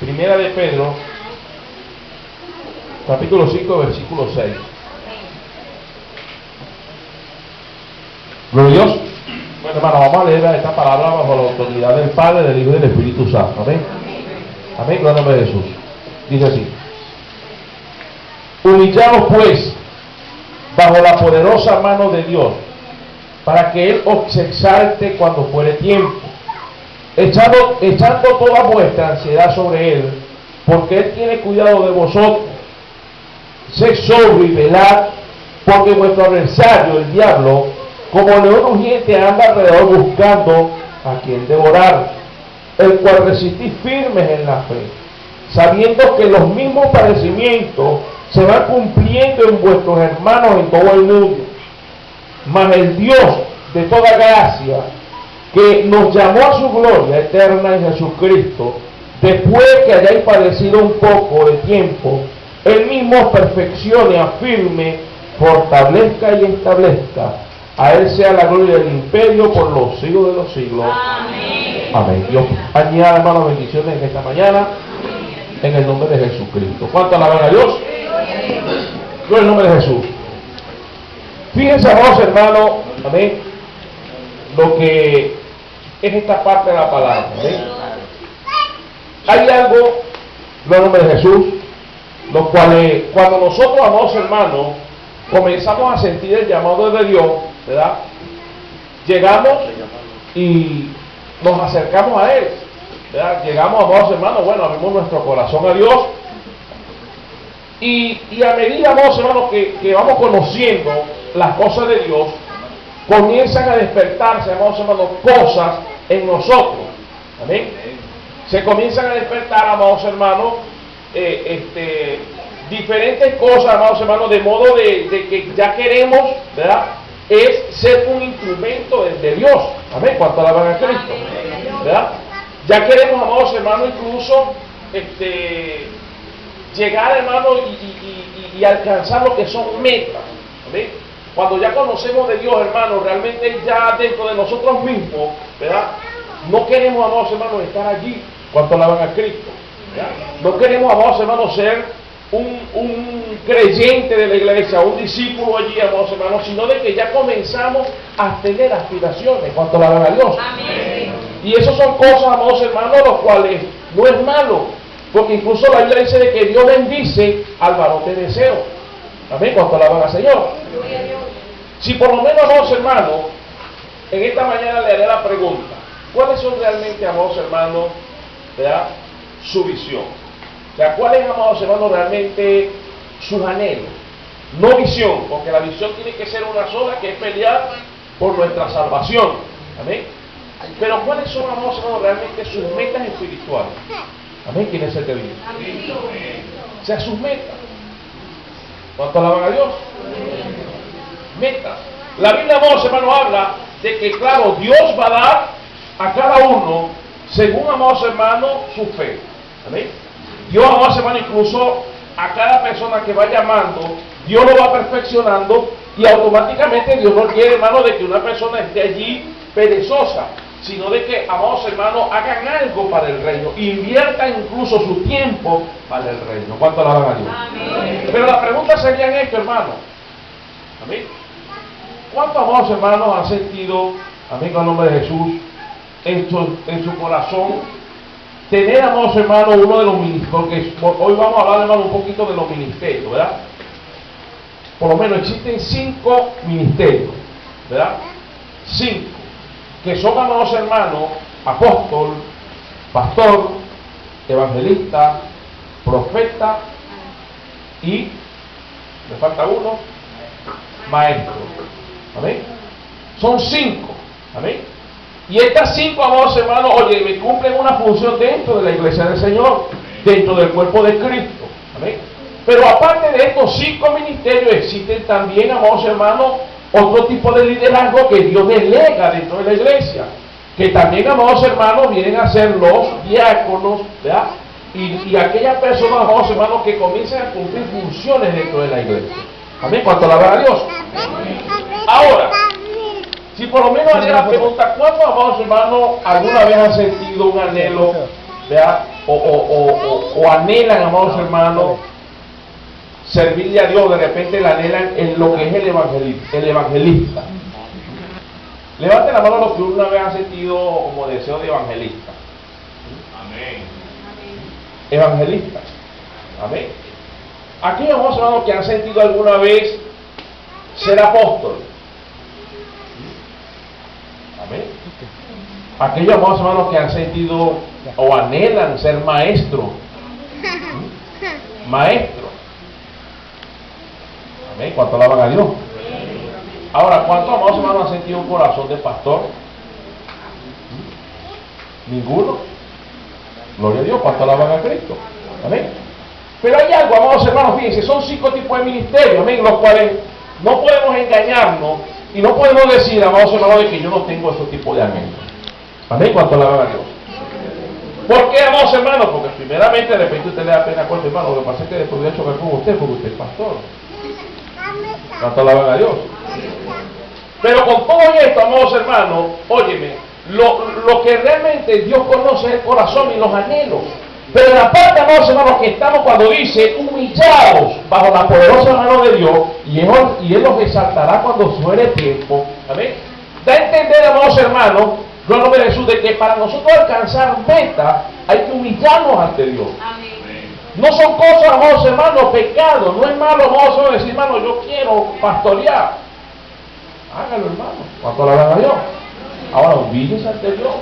Primera de Pedro, capítulo 5, versículo 6. Gloria a Dios. Bueno, hermano, vamos a leer esta palabra bajo la autoridad del Padre, del Hijo y del Espíritu Santo. Amén. Amén, en el nombre de Jesús. Dice así: humillaos pues bajo la poderosa mano de Dios, para que Él os exalte cuando fuere tiempo, echando toda vuestra ansiedad sobre Él, porque Él tiene cuidado de vosotros. Sed sobrio y velad, porque vuestro adversario, el diablo, como león rugiente, anda alrededor buscando a quien devorar, el cual resistís firmes en la fe, sabiendo que los mismos padecimientos se van cumpliendo en vuestros hermanos en todo el mundo. Mas el Dios de toda gracia, que nos llamó a su gloria eterna en Jesucristo, después que hayáis padecido un poco de tiempo, Él mismo os perfeccione, afirme, fortalezca y establezca. A Él sea la gloria del imperio por los siglos de los siglos. Amén. Amén. Dios añada, hermanos, bendiciones en esta mañana, en el nombre de Jesucristo. ¿Cuánto alaban a Dios? Gloria al nombre de Jesús. Fíjense, amados hermanos, amén, lo que es esta parte de la palabra. Amén. Hay algo, gloria al nombre de Jesús, los cuales, cuando nosotros, amados hermanos, comenzamos a sentir el llamado de Dios, ¿verdad? Llegamos y nos acercamos a Él, ¿verdad? Llegamos, amados hermanos, bueno, abrimos nuestro corazón a Dios, y a medida, amados hermanos, que vamos conociendo las cosas de Dios, comienzan a despertarse, amados hermanos, cosas en nosotros. Amén. Se comienzan a despertar, amados hermanos, diferentes cosas, amados hermanos, de modo de que ya queremos, ¿verdad?, es ser un instrumento de Dios. Amén. Cuanto alaban a Cristo, ¿verdad? Ya queremos, amados hermanos, incluso llegar, hermano, y alcanzar lo que son metas. Amén. Cuando ya conocemos de Dios, hermano, realmente ya dentro de nosotros mismos, ¿verdad?, no queremos, amados hermanos, estar allí cuando alaban a Cristo, ¿verdad? No queremos, amados hermanos, ser un creyente de la iglesia, un discípulo allí, amados hermanos, sino de que ya comenzamos a tener aspiraciones cuando alaban a Dios. Amén. Y eso son cosas, amados hermanos, los cuales no es malo, porque incluso la Biblia dice de que Dios bendice al varón de deseo. Amén, cuando alaban al Señor. Si por lo menos, amados hermanos, en esta mañana le haré la pregunta: ¿cuáles son realmente, amados hermanos, ¿verdad?, su visión? O sea, ¿cuáles, amados hermanos, realmente sus anhelos? No visión, porque la visión tiene que ser una sola, que es pelear por nuestra salvación. Amén. Pero ¿cuáles son, amados hermanos, realmente sus metas espirituales? Amén. ¿Quién es el que vive? O sea, sus metas. ¿Cuánto alaban a Dios? Metas. La Biblia, amados hermanos, habla de que, claro, Dios va a dar a cada uno, según, amados hermanos, su fe. Amén. Dios, amados hermanos, incluso a cada persona que va llamando, Dios lo va perfeccionando, y automáticamente Dios no quiere, hermano, de que una persona esté allí perezosa, sino de que, amados hermanos, hagan algo para el reino, inviertan incluso su tiempo para el reino. ¿Cuánto alaban a Dios? Amén. Pero la pregunta sería en esto, hermano. Amén. ¿Cuántos, amados hermanos, han sentido, amén, con el nombre de Jesús, en su corazón, tener, amados hermanos, uno de los ministerios? Porque hoy vamos a hablar, hermano, un poquito de los ministerios, ¿verdad? Por lo menos existen 5 ministerios, ¿verdad? 5, que son, amados hermanos, apóstol, pastor, evangelista, profeta y, me falta uno, maestro. Amén. Son 5. Amén. Y estas 5, amados hermanos, oye, me cumplen una función dentro de la iglesia del Señor, dentro del cuerpo de Cristo. Amén. Pero aparte de estos 5 ministerios, existen también, amados hermanos, otro tipo de liderazgo que Dios delega dentro de la iglesia, que también, amados hermanos, vienen a ser los diáconos, ¿verdad? Y aquellas personas, amados hermanos, que comienzan a cumplir funciones dentro de la iglesia. Amén. ¿Cuánto alaban a Dios? Ahora, si por lo menos haría la pregunta: ¿cuántos, amados hermanos, alguna vez han sentido un anhelo ¿verdad? O anhelan, amados hermanos, servirle a Dios, de repente la anhelan en lo que es el evangelista. Levante la mano los que una vez han sentido como deseo de evangelista. Amén. Evangelista. Amén. Aquellos amados hermanos que han sentido alguna vez ser apóstol. Amén. Aquellos amados hermanos que han sentido o anhelan ser maestro. Maestro. Amén. ¿Cuánto alaban a Dios? Ahora, ¿cuántos amados hermanos han sentido un corazón de pastor? ¿Ninguno? Gloria a Dios. ¿Cuánto alaban a Cristo? Amén. Pero hay algo, amados hermanos, fíjense, son 5 tipos de ministerios, amén, los cuales no podemos engañarnos y no podemos decir, amados hermanos, de que yo no tengo esos tipos de anhelos. Amén. ¿Cuánto alaban a Dios? ¿Por qué, amados hermanos? Porque primeramente de repente usted le da pena con su hermano. Lo que pasa es que después voy a chocar con usted porque usted es pastor. ¿Cuánto alaban a Dios? Pero con todo esto, amados hermanos, óyeme, lo que realmente Dios conoce es el corazón y los anhelos. Pero en la parte, amados hermanos, que estamos cuando dice humillados bajo la poderosa mano de Dios, y Él los exaltará cuando fuere tiempo. Amén. Da a entender, amados hermanos, no nombre de Jesús, de que para nosotros alcanzar meta hay que humillarnos ante Dios. Amén. No son cosas, amados hermanos, pecados. No es malo, amados hermanos, decir, hermano, yo quiero pastorear. Hágalo, hermano. ¿Cuánto le dan a Dios? Ahora humíllese ante Dios.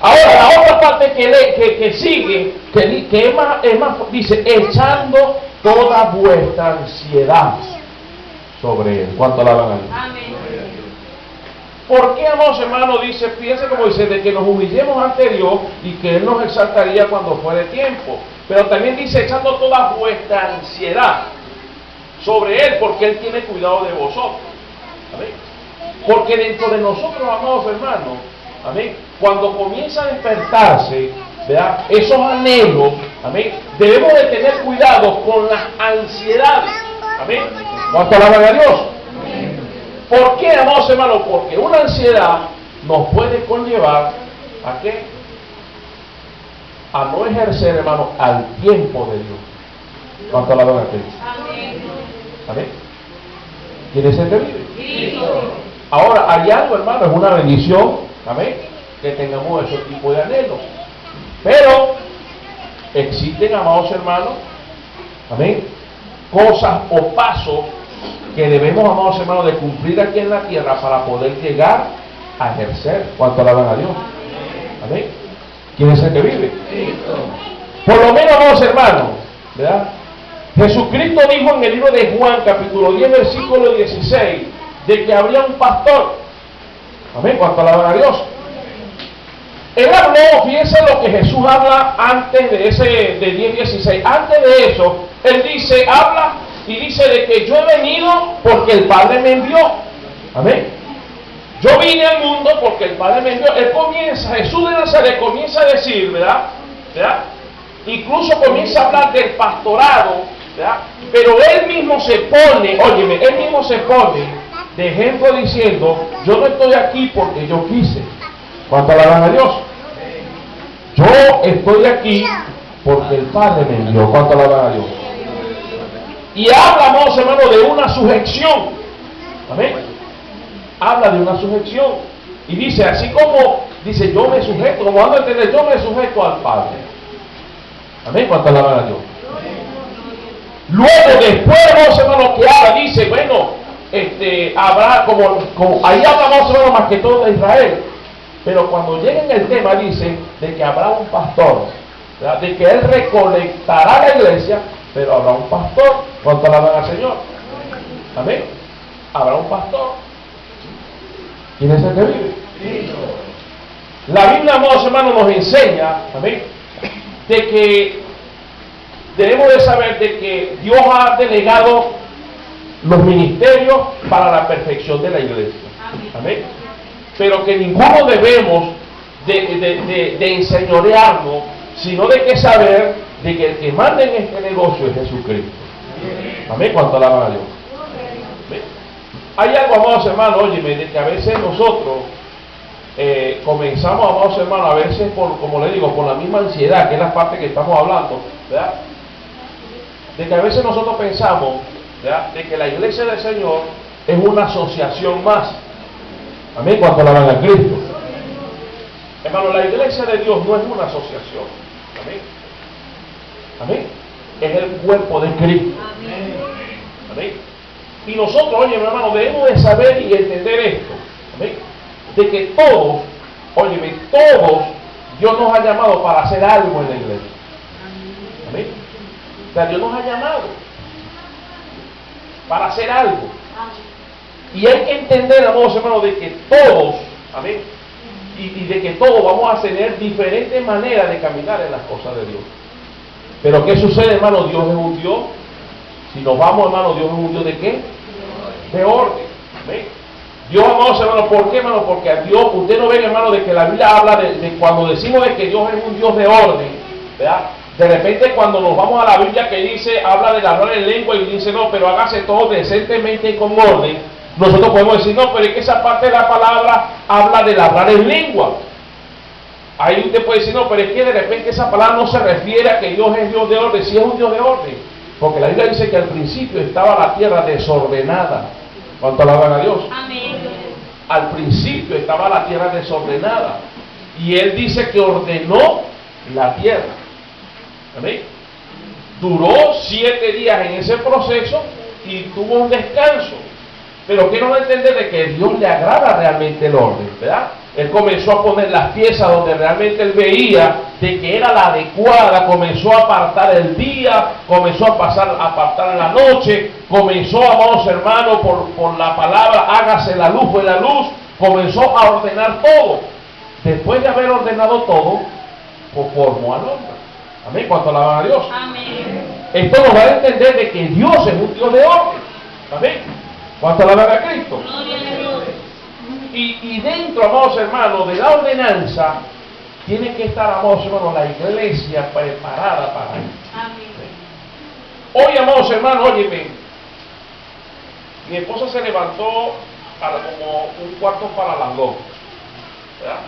Ahora, la otra parte que sigue, que es más, dice, echando toda vuestra ansiedad sobre Él. ¿Cuánto la van a Dios? Amén. ¿Por qué, amados hermanos, dice, fíjense como dice, de que nos humillemos ante Dios y que Él nos exaltaría cuando fuere tiempo? Pero también dice, echando toda vuestra ansiedad sobre Él, porque Él tiene cuidado de vosotros. ¿Amén? Porque dentro de nosotros, amados hermanos, amén, cuando comienza a despertarse, ¿verdad?, esos anhelos, amén, debemos de tener cuidado con las ansiedades. Amén. ¿Cuánto alaban a Dios? ¿Por qué, amados hermanos? Porque una ansiedad nos puede conllevar ¿a qué? A no ejercer, hermano, al tiempo de Dios. ¿Cuánto alaban a Cristo? Amén. ¿Quién es el que vive? Ahora, hay algo, hermano, es una bendición, amén, que tengamos ese tipo de anhelos. Pero existen, amados hermanos, amén, cosas o pasos que debemos, amados hermanos, de cumplir aquí en la tierra para poder llegar a ejercer. ¿Cuánto alaban a Dios? Amén. ¿Quién es el que vive? Por lo menos, amados hermanos, ¿verdad? Jesucristo dijo en el libro de Juan, capítulo 10, versículo 16, de que habría un pastor. Amén. ¿Cuánto alaban a Dios? Él habló, fíjense lo que Jesús habla antes de ese, de 10:16. Antes de eso, Él dice, habla y dice de que yo he venido porque el Padre me envió. Amén. Yo vine al mundo porque el Padre me envió. Él comienza, Jesús de Nazaret comienza a decir, ¿verdad? Incluso comienza a hablar del pastorado, ¿verdad? Pero Él mismo se pone, óyeme, Él mismo se pone de ejemplo diciendo, yo no estoy aquí porque yo quise. ¿Cuánto alaban a Dios? Yo estoy aquí porque el Padre me envió. ¿Cuánto alaban a Dios? Y habla, amados hermanos, de una sujeción. Amén. Habla de una sujeción. Y dice, así como, dice, yo me sujeto, como vamos a entender, yo me sujeto al Padre. Amén. ¿Cuánto alaban a Dios? Luego, después, amados hermanos, que habla, dice, bueno, habrá, como ahí hablamos, hermanos, más que todo de Israel. Pero cuando llega en el tema, dice, de que habrá un pastor, ¿verdad? De que Él recolectará la iglesia, pero habrá un pastor. ¿Cuánto alaban al Señor? Amén. Habrá un pastor. ¿Quién es el que vive? La Biblia, amados hermanos, nos enseña, amén, de que debemos de saber de que Dios ha delegado los ministerios para la perfección de la iglesia. Amén. Pero que ninguno debemos de enseñorearnos, sino de que saber de que el que manda en este negocio es Jesucristo. Amén. ¿Cuánto alaban a Dios? Amén. Hay algo, amados hermanos, óyeme, de que a veces nosotros comenzamos, amados hermanos, a veces, como le digo, por la misma ansiedad, que es la parte que estamos hablando, ¿verdad? De que a veces nosotros pensamos, ¿verdad?, de que la iglesia del Señor es una asociación más. Amén, cuando alaban a Cristo. Hermano, la iglesia de Dios no es una asociación. Amén. Amén. Es el cuerpo de Cristo. Amén. Y nosotros, oye, mi hermano, debemos de saber y entender esto. Amén. De que todos, oye, todos, Dios nos ha llamado para hacer algo en la iglesia. Amén. O sea, Dios nos ha llamado para hacer algo. Y hay que entender, amados hermanos, de que todos, amén, y de que todos vamos a tener diferentes maneras de caminar en las cosas de Dios. Pero ¿qué sucede, hermano? Dios es un Dios. Si nos vamos, hermano, Dios es un Dios de ¿qué? De orden. ¿Amén? Dios, amados hermanos, ¿por qué, hermano? Porque a Dios, usted no ve, hermano, de que la Biblia habla de cuando decimos de que Dios es un Dios de orden, ¿verdad? De repente cuando nos vamos a la Biblia que dice, habla de hablar en lengua y dice, no, pero hágase todo decentemente y con orden. Nosotros podemos decir, no, pero es que esa parte de la palabra habla del hablar en lengua. Ahí usted puede decir, no, pero es que de repente esa palabra no se refiere a que Dios es Dios de orden. Sí es un Dios de orden, porque la Biblia dice que al principio estaba la tierra desordenada. ¿Cuánto alaban a Dios? Amén. Al principio estaba la tierra desordenada. Y Él dice que ordenó la tierra. Amén. Duró 7 días en ese proceso y tuvo un descanso. Pero quiero entender de que a Dios le agrada realmente el orden, ¿verdad? Él comenzó a poner las piezas donde realmente Él veía de que era la adecuada, comenzó a apartar el día, comenzó a apartar la noche, comenzó, amados hermanos, por la palabra, hágase la luz, fue la luz, comenzó a ordenar todo. Después de haber ordenado todo, formó al hombre. Amén, cuando alaban a Dios. Amén. Esto nos va a entender de que Dios es un Dios de orden. Amén. ¿Cuánto alaban a Cristo? Gloria a Dios. Y dentro, amados hermanos, de la ordenanza, tiene que estar, amados hermanos, la iglesia preparada para ello. Amén. Hoy, amados hermanos, óyeme, mi esposa se levantó como un cuarto para las 2, ¿verdad?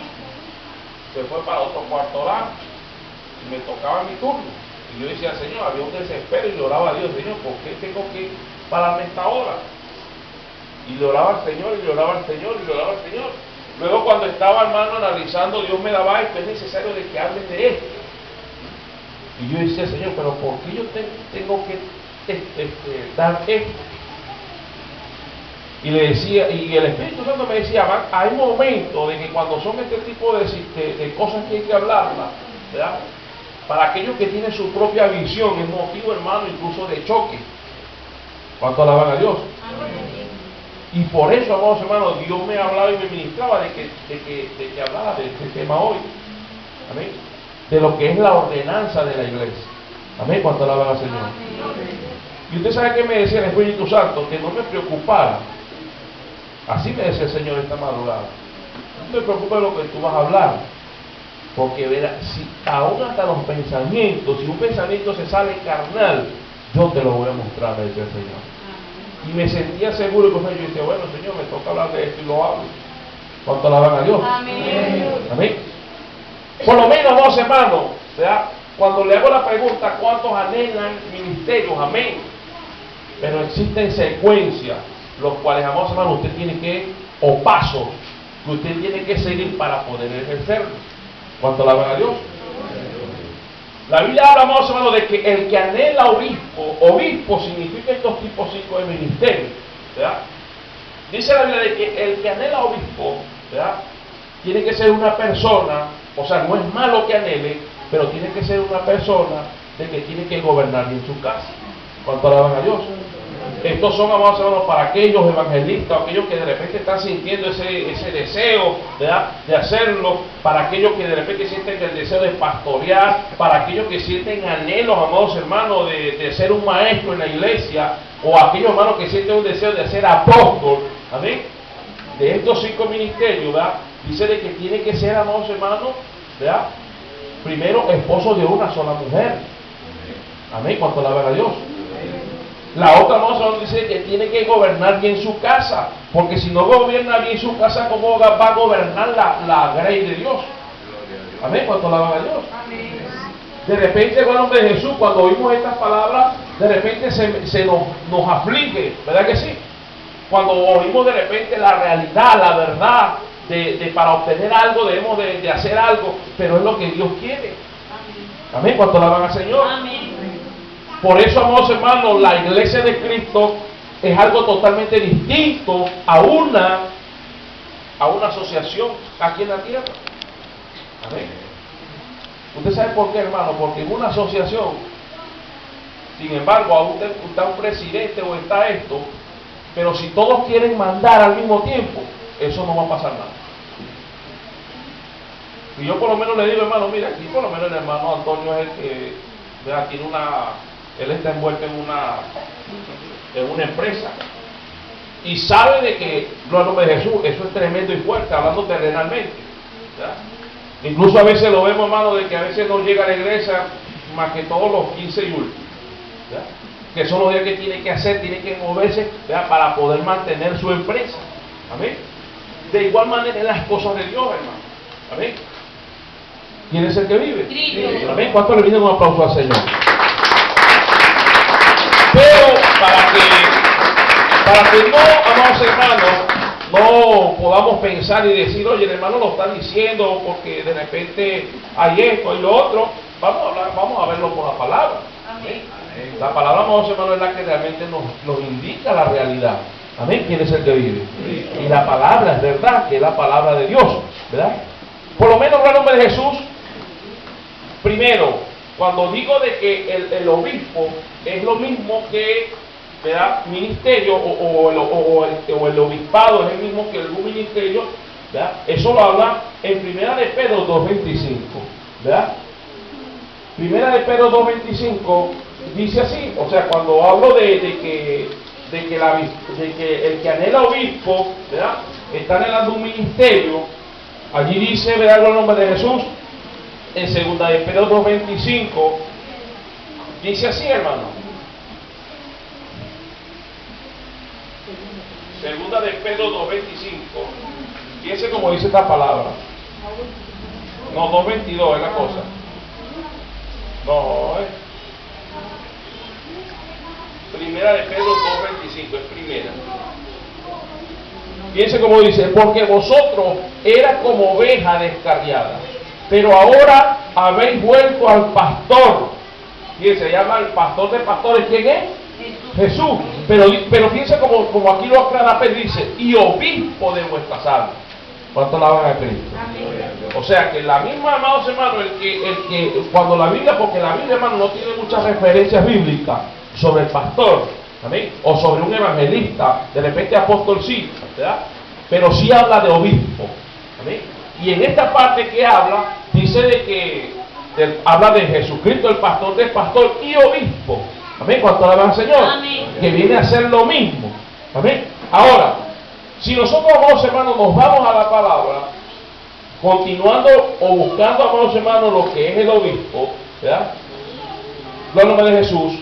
Se fue para otro cuarto horario y me tocaba mi turno. Y yo decía, Señor, había un desespero y le oraba a Dios, Señor, ¿por qué tengo que pararme esta hora? Y le oraba al Señor, y le oraba al Señor, y le oraba al Señor. Luego cuando estaba, hermano, analizando, Dios me daba esto, es necesario de que hables de esto. Y yo decía, Señor, pero ¿por qué yo tengo que dar esto? Y le decía, y el Espíritu Santo me decía, hay momentos de que cuando son este tipo de cosas que hay que hablarlas, ¿verdad? Para aquellos que tienen su propia visión, es motivo, hermano, incluso de choque. ¿Cuánto alaban a Dios? Amén. Y por eso, amados hermanos, Dios me hablaba y me ministraba de que hablara de este tema hoy. Amén. De lo que es la ordenanza de la iglesia. Amén. Cuando alaban al Señor. Amén. Y usted sabe que me decía el Espíritu Santo, que no me preocupara. Así me decía el Señor esta madrugada. No te preocupes de lo que tú vas a hablar. Porque verás, si aún hasta los pensamientos, si un pensamiento se sale carnal, yo te lo voy a mostrar, me decía el Señor. Y me sentía seguro y yo decía, bueno, Señor, me toca hablar de esto y lo hablo. ¿Cuánto alaban a Dios? Amén. Amén. Por lo menos, amados hermanos, ¿verdad? Cuando le hago la pregunta, ¿cuántos anhelan ministerios? Amén. Pero existen secuencias, los cuales, amados hermanos, usted tiene que, o pasos, que usted tiene que seguir para poder ejercerlo. ¿Cuánto alaban a Dios? La Biblia habla, amados hermanos, de que el que anhela obispo significa estos tipos 5 de ministerios, ¿verdad? Dice la Biblia de que el que anhela obispo, ¿verdad? Tiene que ser una persona, o sea, no es malo que anhele, pero tiene que ser una persona de que tiene que gobernar en su casa. ¿Cuánto alaban a Dios? Estos son, amados hermanos, para aquellos evangelistas, aquellos que de repente están sintiendo ese deseo, ¿verdad?, de hacerlo, para aquellos que de repente sienten el deseo de pastorear, para aquellos que sienten anhelos, amados hermanos, de ser un maestro en la iglesia, o aquellos hermanos que sienten un deseo de ser apóstol. Amén. De estos 5 ministerios, ¿verdad?, dice de que tiene que ser, amados hermanos, ¿verdad?, primero esposo de una sola mujer. Amén. ¿Cuánto alaban a Dios? La otra hermano dice que tiene que gobernar bien su casa, porque si no gobierna bien su casa, ¿cómo va a gobernar la grey de Dios? Amén, ¿cuánto alaban a Dios? De repente, el hombre de Jesús, cuando oímos estas palabras, de repente nos aflige, ¿verdad que sí? Cuando oímos de repente la realidad, la verdad, para obtener algo debemos de hacer algo, pero es lo que Dios quiere. Amén, ¿cuánto alaban al Señor? Amén. Por eso, amados hermanos, la iglesia de Cristo es algo totalmente distinto a una asociación aquí en la tierra. Amén. ¿Usted sabe por qué, hermano? Porque en una asociación, sin embargo, aún está un presidente o está esto, pero si todos quieren mandar al mismo tiempo, eso no va a pasar nada. Y yo por lo menos le digo, hermano, mira, aquí por lo menos el hermano Antonio es el que, ¿verdad? Él está envuelto en una empresa y sabe de que, no en nombre de Jesús, eso es tremendo y fuerte, hablando terrenalmente, ¿verdad? Incluso a veces lo vemos, hermano, de que a veces no llega a la iglesia más que todos los 15 y últimos, ¿verdad? Que son los días que tiene que hacer, tiene que moverse, ¿verdad? Para poder mantener su empresa. Amén. De igual manera en las cosas de Dios, hermano. Amén. ¿Quién es el que vive? Cristo. Amén. ¿Cuánto le viene un aplauso al Señor? Pero para que no, amados hermanos, no podamos pensar y decir, oye, el hermano lo está diciendo porque de repente hay esto y lo otro, vamos a verlo por la palabra. Amén. La palabra, amados hermanos, es la que realmente nos indica la realidad. Amén. ¿Quién es el que vive? Y la palabra es verdad, que es la palabra de Dios, ¿verdad? Por lo menos, en el nombre de Jesús, primero, cuando digo de que el obispo es lo mismo que, ¿verdad? Ministerio o el obispado es el mismo que algún ministerio, ¿verdad? Eso lo habla en Primera de Pedro 2.25, ¿verdad? Primera de Pedro 2.25 dice así, o sea, cuando hablo de que el que anhela obispo, ¿verdad? Está anhelando un ministerio, allí dice, ¿verdad? El nombre de Jesús, en Segunda de Pedro 2.25, dice así, hermano. Segunda de Pedro 2.25, fíjense como dice esta palabra. No, 2.22 es la cosa. No, Primera de Pedro 2.25, es primera. Fíjense como dice, porque vosotros eras como oveja descarriada, pero ahora habéis vuelto al pastor. Fíjense, se llama el pastor de pastores. ¿Quién es? Jesús. Pero fíjense como aquí lo aclara Pedro, dice, y obispo de vuestras almas. ¿Cuánto la van a Cristo? O sea que la misma, amados hermanos, el que cuando la Biblia, porque la Biblia, hermano, no tiene muchas referencias bíblicas sobre el pastor, ¿amén? O sobre un evangelista, de repente apóstol sí, ¿verdad? Pero sí habla de obispo, ¿amén? Y en esta parte que habla, dice de que habla de Jesucristo, el pastor del pastor y obispo, ¿amén? ¿Cuánto alaban al Señor? Amén. Que viene a ser lo mismo, ¿amén? Ahora, si nosotros, amados hermanos, nos vamos a la palabra, continuando o buscando, amados hermanos, lo que es el obispo, ¿verdad? El nombre de Jesús.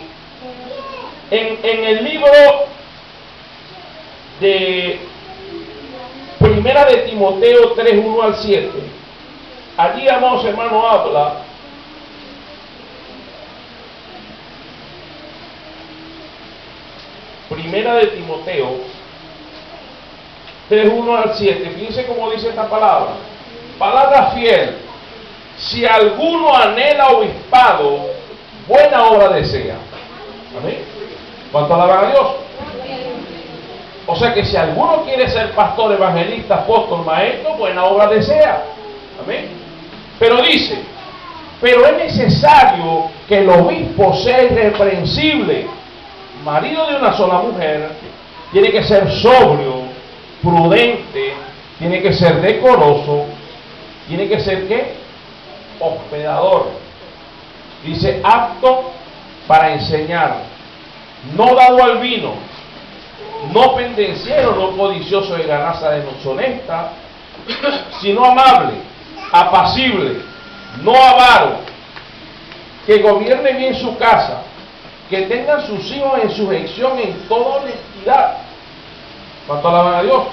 En el libro de Primera de Timoteo 3, 1 al 7, allí, amados hermanos, habla Primera de Timoteo 3, 1 al 7, fíjense cómo dice esta palabra. Palabra fiel. Si alguno anhela obispado, buena obra desea. Amén. ¿Cuánto alaban a Dios? O sea que si alguno quiere ser pastor, evangelista, apóstol, maestro, buena obra desea. Amén. Pero dice, pero es necesario que el obispo sea irreprensible, marido de una sola mujer, tiene que ser sobrio, prudente, tiene que ser decoroso, tiene que ser ¿qué? Hospedador. Dice, apto para enseñar, no dado al vino, no pendenciero, no codicioso de ganancia deshonesta, sino amable, apacible, no avaro, que gobierne bien su casa, que tengan sus hijos en sujeción en toda honestidad. ¿Cuánto alaban a Dios?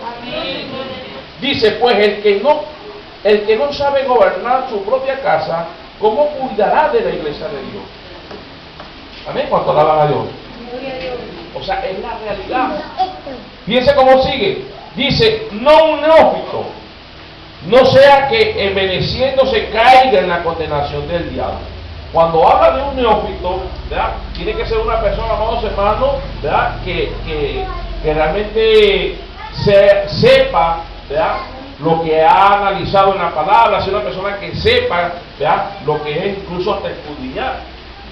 Dice, pues el que no sabe gobernar su propia casa, ¿cómo cuidará de la iglesia de Dios? Amén. ¿Cuánto alaban a Dios? O sea, es la realidad. Fíjense cómo sigue. Dice, no un neófito, no sea que enveneciéndose caiga en la condenación del diablo. Cuando habla de un neófito, ¿verdad?, tiene que ser una persona, amados hermanos, ¿verdad?, que realmente sepa, ¿verdad?, lo que ha analizado en la palabra, ser una persona que sepa, ¿verdad?, lo que es incluso hasta escudriñar.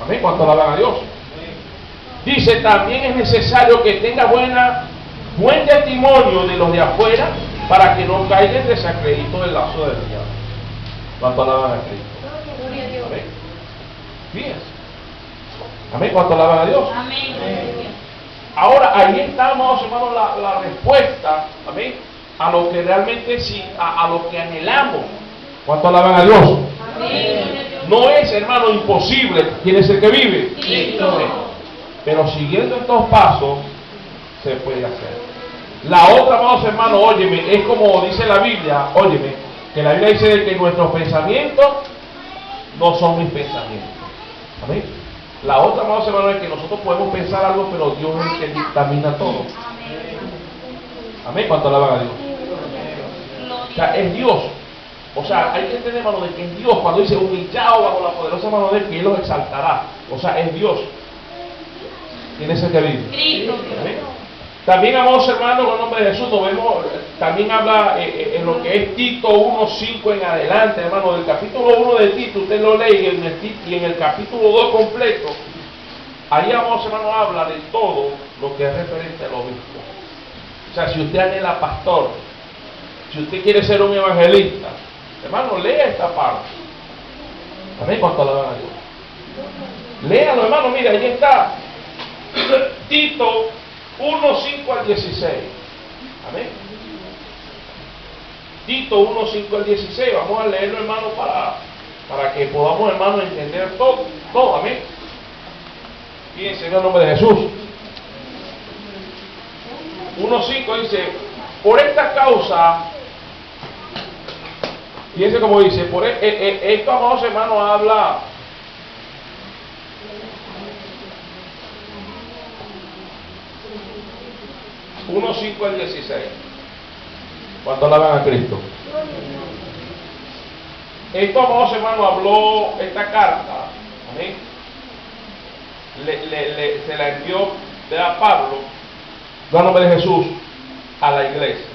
Amén. ¿Cuánto alaban a Dios? Dice, también es necesario que tenga buen testimonio de los de afuera, para que no caiga en desacredito del lazo del diablo. ¿Cuánto alaban a Cristo? Amén. Fíjense. Amén. ¿Cuánto alaban a Dios? Amén. Ahora, ahí está, amados hermanos, la respuesta, amén, a lo que realmente sí, a lo que anhelamos. ¿Cuánto alaban a Dios? Amén. No es, hermano, imposible. ¿Quién es el que vive? Cristo. Pero siguiendo estos pasos, se puede hacer. La otra, amados hermanos, óyeme, es como dice la Biblia, óyeme, que la Biblia dice de que nuestros pensamientos no son mis pensamientos. Amén. La otra, amados hermanos, es que nosotros podemos pensar algo, pero Dios es el que dictamina todo. Amén. ¿Cuánto alaban a Dios? O sea, es Dios. O sea, hay que entender, hermano, de que es Dios. Cuando dice humillado bajo la poderosa mano de Él, que Él los exaltará. O sea, es Dios. ¿Quién es el que vive? Cristo. Amén. También, amados hermanos, con el nombre de Jesús, nos vemos, también habla en lo que es Tito 1:5 en adelante, hermano, del capítulo 1 de Tito, usted lo lee y en el capítulo 2 completo, ahí, amados hermanos, habla de todo lo que es referente al obispo. O sea, si usted anhela pastor, si usted quiere ser un evangelista, hermano, lea esta parte. Amén. ¿Cuánto alaban a Dios? Léalo, hermano, mira, ahí está. Tito 1:5 al 16. Amén. Tito 1:5 al 16. Vamos a leerlo, hermano, para que podamos, hermano, entender todo. Amén. Fíjense en el nombre de Jesús. 1:5 dice, por esta causa, fíjense cómo dice, por esto, amados hermanos, habla. Uno 5 al 16. ¿Cuánto alaban a Cristo? Esto, amados hermanos, habló esta carta. Amén. Se la envió a Pablo, en nombre de Jesús, a la iglesia.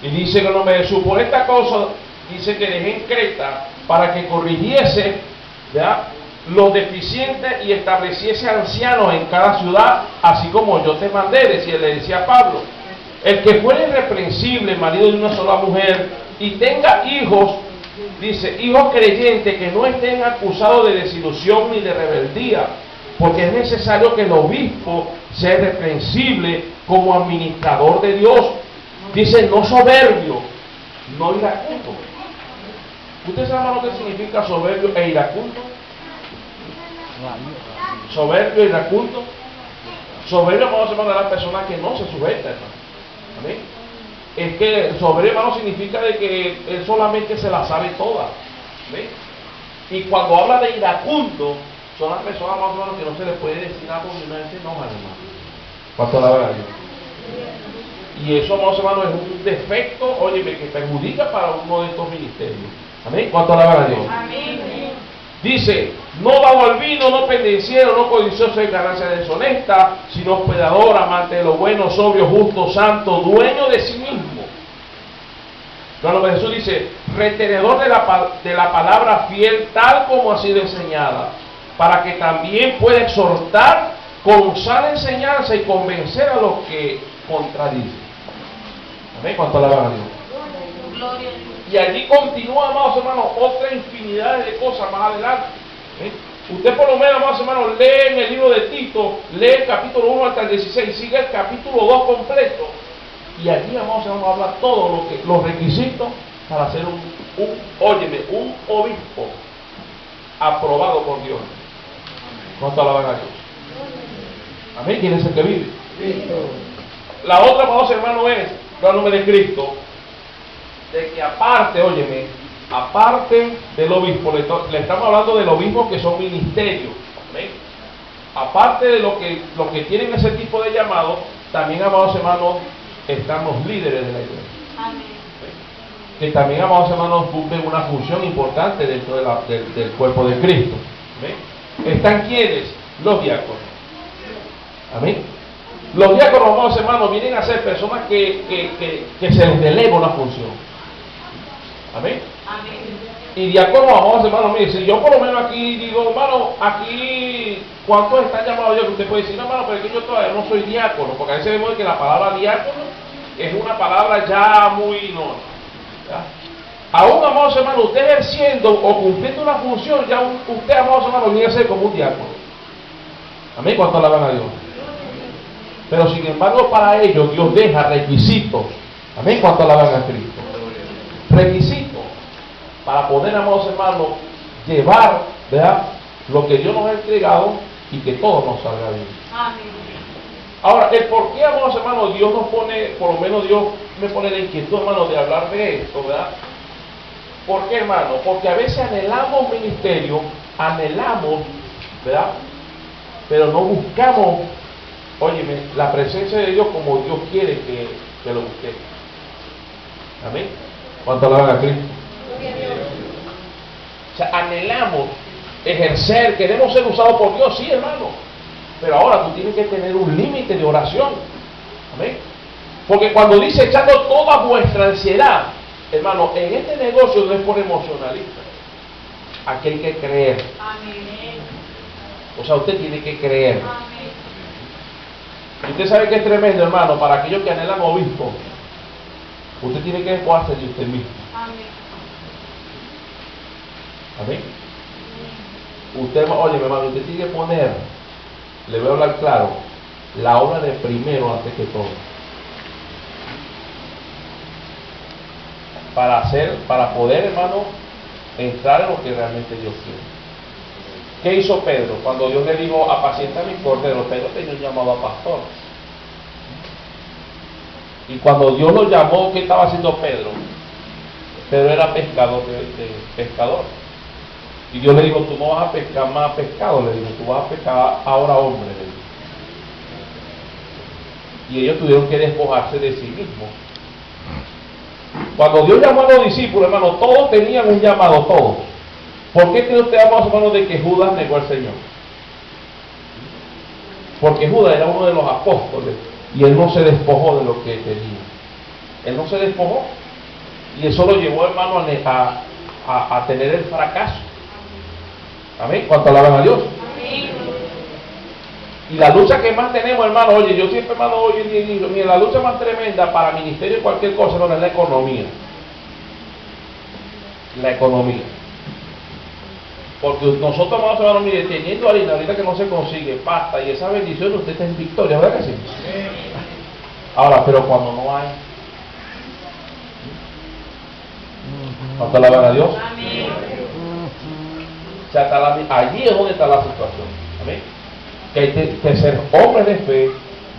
Y dice que en nombre de Jesús, por esta cosa, dice que dejé en Creta para que corrigiese, ¿verdad?, los deficientes y estableciese ancianos en cada ciudad, así como yo te mandé, le decía Pablo. El que fuera irreprensible, marido de una sola mujer, y tenga hijos, dice, hijos creyentes que no estén acusados de desilusión ni de rebeldía, porque es necesario que el obispo sea irreprensible como administrador de Dios. Dice, no soberbio, no iracundo. ¿Usted sabe lo que significa soberbio e iracundo? Soberbio e iracundo. Soberbio, hermano, hermano, de las personas que no se sujetan, hermano. Amén. Es que soberbio, hermano, significa de que él solamente se la sabe toda. ¿Amén? Y cuando habla de iracundo, son las personas, más o menos, que no se les puede decir nada porque no se enojan, hermano. ¿Cuánto la verdad? Y eso, hermano, es un defecto, óyeme, que perjudica para uno de estos ministerios. Amén. ¿Cuánto alaban a Dios? Amén. Dice, no dado al vino, no pendenciero, no codicioso de ganancia deshonesta, sino hospedador, amante de lo bueno, sobrio, justo, santo, dueño de sí mismo. Cuando Jesús dice, retenedor de la palabra fiel, tal como ha sido enseñada, para que también pueda exhortar con sana enseñanza y convencer a los que contradicen. Amén. ¿Cuánto alaban a Dios? Gloria a Dios. Y allí continúa, amados hermanos, otra infinidad de cosas más adelante. ¿Eh? Usted por lo menos, amados hermanos, lee en el libro de Tito, lee el capítulo 1 hasta el 16, sigue el capítulo 2 completo. Y allí, amados hermanos, habla todos los requisitos para ser un obispo aprobado por Dios. ¿Cuánto alaban a Dios? Amén. ¿Quién es el que vive? La otra, amados hermanos, es el nombre de Cristo, de que aparte, óyeme, aparte del obispo, le estamos hablando del obispo que son ministerios. Amén. Aparte de lo que tienen ese tipo de llamado, también, amados hermanos, están los líderes de la iglesia. Amén. Que también, amados hermanos, cumplen una función importante dentro del cuerpo de Cristo. ¿Amén? ¿Están quiénes? Los diáconos. Amén. Los diáconos, amados hermanos, vienen a ser personas que se les delega una función. Amén. Amén. Y diáconos, amados hermanos, mire, si yo por lo menos aquí digo, hermano, aquí, ¿cuántos están llamados ya? Que usted puede decir, no, hermano, pero es que yo todavía no soy diácono, porque a veces vemos que la palabra diácono es una palabra ya muy, no, ¿ya? Aún, amados hermanos, usted ejerciendo o cumpliendo una función, ya usted, amados hermanos, viene a ser como un diácono. Amén. ¿Cuánto alaban a Dios? Pero sin embargo, para ellos Dios deja requisitos. Amén. ¿Cuánto alaban a Cristo? Requisitos para poder, amados hermanos, llevar, ¿verdad?, lo que Dios nos ha entregado y que todo nos salga bien. Amén. Ahora, el por qué, amados hermanos, Dios nos pone, por lo menos Dios me pone la inquietud, hermano, de hablar de esto, ¿verdad? ¿Por qué, hermano? Porque a veces anhelamos ministerio, anhelamos, ¿verdad?, pero no buscamos, óyeme, la presencia de Dios como Dios quiere que lo busquemos. Amén. ¿Cuánto alaban a Cristo? O sea, anhelamos ejercer, queremos ser usados por Dios, sí, hermano. Pero ahora tú tienes que tener un límite de oración. Amén. Porque cuando dice echando toda vuestra ansiedad, hermano, en este negocio no es por emocionalista. Aquí hay que creer. Amén. O sea, usted tiene que creer. Amén. Y usted sabe que es tremendo, hermano, para aquellos que anhelan obispo. Usted tiene que despojarse de usted mismo. Amén. Amén. Usted, oye, mi hermano, usted tiene que poner, le voy a hablar claro, la obra de primero antes que todo. Para poder, hermano, entrar en lo que realmente Dios quiere. ¿Qué hizo Pedro? Cuando Dios le dijo, apacienta mi cordero, Pedro tenía un llamado a pastor. Y cuando Dios lo llamó, ¿qué estaba haciendo Pedro? Pedro era pescador pescador. Y Dios le dijo, tú no vas a pescar más pescado, le dijo, tú vas a pescar ahora hombre, le dijo. Y ellos tuvieron que despojarse de sí mismos. Cuando Dios llamó a los discípulos, hermano, todos tenían un llamado, todos. ¿Por qué cree usted, hermano, de que Judas negó al Señor? Porque Judas era uno de los apóstoles y él no se despojó de lo que tenía. Él no se despojó y eso lo llevó, hermano, a tener el fracaso. Amén. ¿Cuánto alaban a Dios? Amén. Y la lucha que más tenemos, hermano, oye, yo siempre, hermano, oye, mira, la lucha más tremenda para ministerio y cualquier cosa, hermano, es la economía. La economía. Porque nosotros vamos a ver, mire, teniendo harina, ahorita que no se consigue, pasta y esa bendición, usted está en victoria, ¿verdad que sí? Ahora, pero cuando no hay, ¿cuánto alaban a Dios? Amén. O sea, allí es donde está la situación. Amén. Que hay que ser hombres de fe,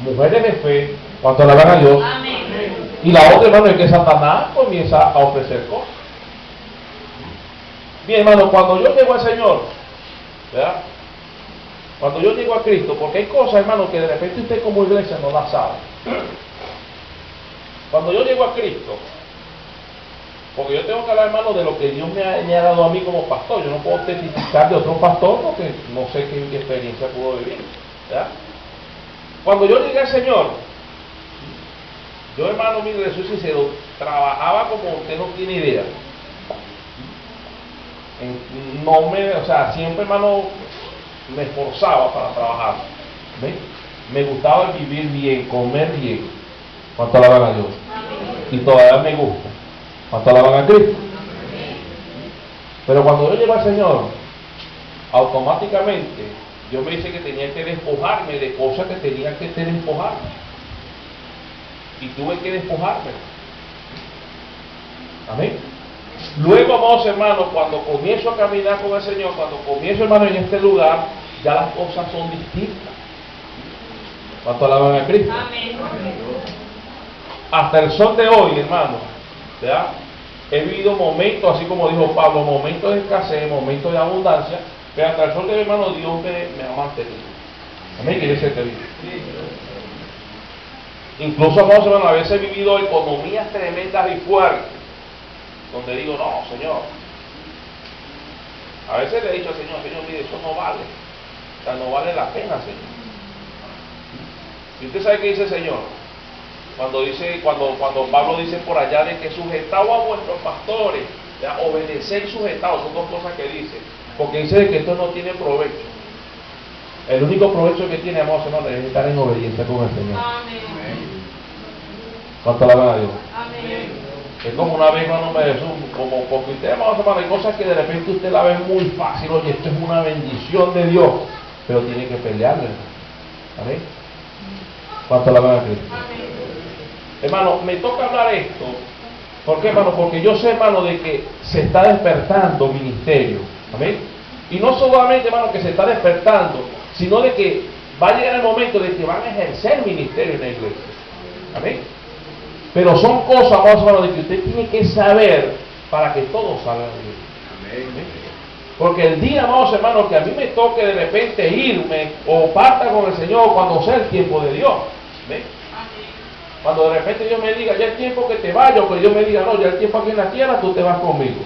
mujeres de fe, ¿cuánto alaban a Dios? Amén. Y la otra, hermano, es que Satanás comienza a ofrecer cosas. Bien, hermano, cuando yo llego al Señor, ¿verdad? Cuando yo llego a Cristo, porque hay cosas, hermano, que de repente usted como iglesia no las sabe. Cuando yo llego a Cristo, porque yo tengo que hablar, hermano, de lo que Dios me ha dado a mí como pastor. Yo no puedo testificar de otro pastor porque no sé qué experiencia pudo vivir, ¿verdad? Cuando yo llegué al Señor, yo, hermano, mire, le soy sincero, trabajaba como usted no tiene idea. O sea, siempre, hermano, me esforzaba para trabajar. ¿Ven? Me gustaba vivir bien, comer bien. ¿Cuánto alaban a Dios? Y todavía me gusta. ¿Cuánto alaban a Cristo? Pero cuando yo llego al Señor, automáticamente Dios me dice que tenía que despojarme de cosas que tenía que despojarme. Y tuve que despojarme. Amén. Luego, amados hermanos, cuando comienzo a caminar con el Señor, cuando comienzo, hermano, en este lugar, ya las cosas son distintas. ¿Cuánto alaban a Cristo? Amén. Hasta el sol de hoy, hermano, ¿verdad? He vivido momentos, así como dijo Pablo, momentos de escasez, momentos de abundancia, pero hasta el sol de hoy, hermano, Dios me ha mantenido. Amén, quiere decir que vive. Incluso, hermanos, hermano, a veces he vivido economías tremendas y fuertes, donde digo, no, Señor. A veces le he dicho al Señor, mire, eso no vale. O sea, no vale la pena, Señor. ¿Y usted sabe qué dice el Señor? Cuando Pablo dice por allá de que sujetaos a vuestros pastores, ¿ya? Obedeced y sujetaos, son dos cosas que dice. Porque dice de que esto no tiene provecho. El único provecho que tiene, amados hermanos, es estar en obediencia con el Señor. Amén. ¿Cuánto alaban a Dios? Amén. Es como una vez, hermano, como porque usted, amados hermanos, hay cosas que de repente usted la ve muy fácil, oye, esto es una bendición de Dios, pero tiene que pelearle. ¿Amén? ¿Cuánto alaban a Cristo? Amén. Hermano, me toca hablar esto. ¿Por qué, hermano? Porque yo sé, hermano, de que se está despertando ministerio. ¿Amén? Y no solamente, hermano, que se está despertando, sino de que va a llegar el momento de que van a ejercer ministerio en la iglesia. ¿Amén? Pero son cosas, hermano, de que usted tiene que saber para que todo salga bien. ¿Amén? Porque el día, amados hermanos, que a mí me toque de repente irme o parta con el Señor cuando sea el tiempo de Dios. ¿Amén? Cuando de repente Dios me diga, ya es tiempo que te vayas, o que Dios me diga, no, ya es tiempo aquí en la tierra, tú te vas conmigo.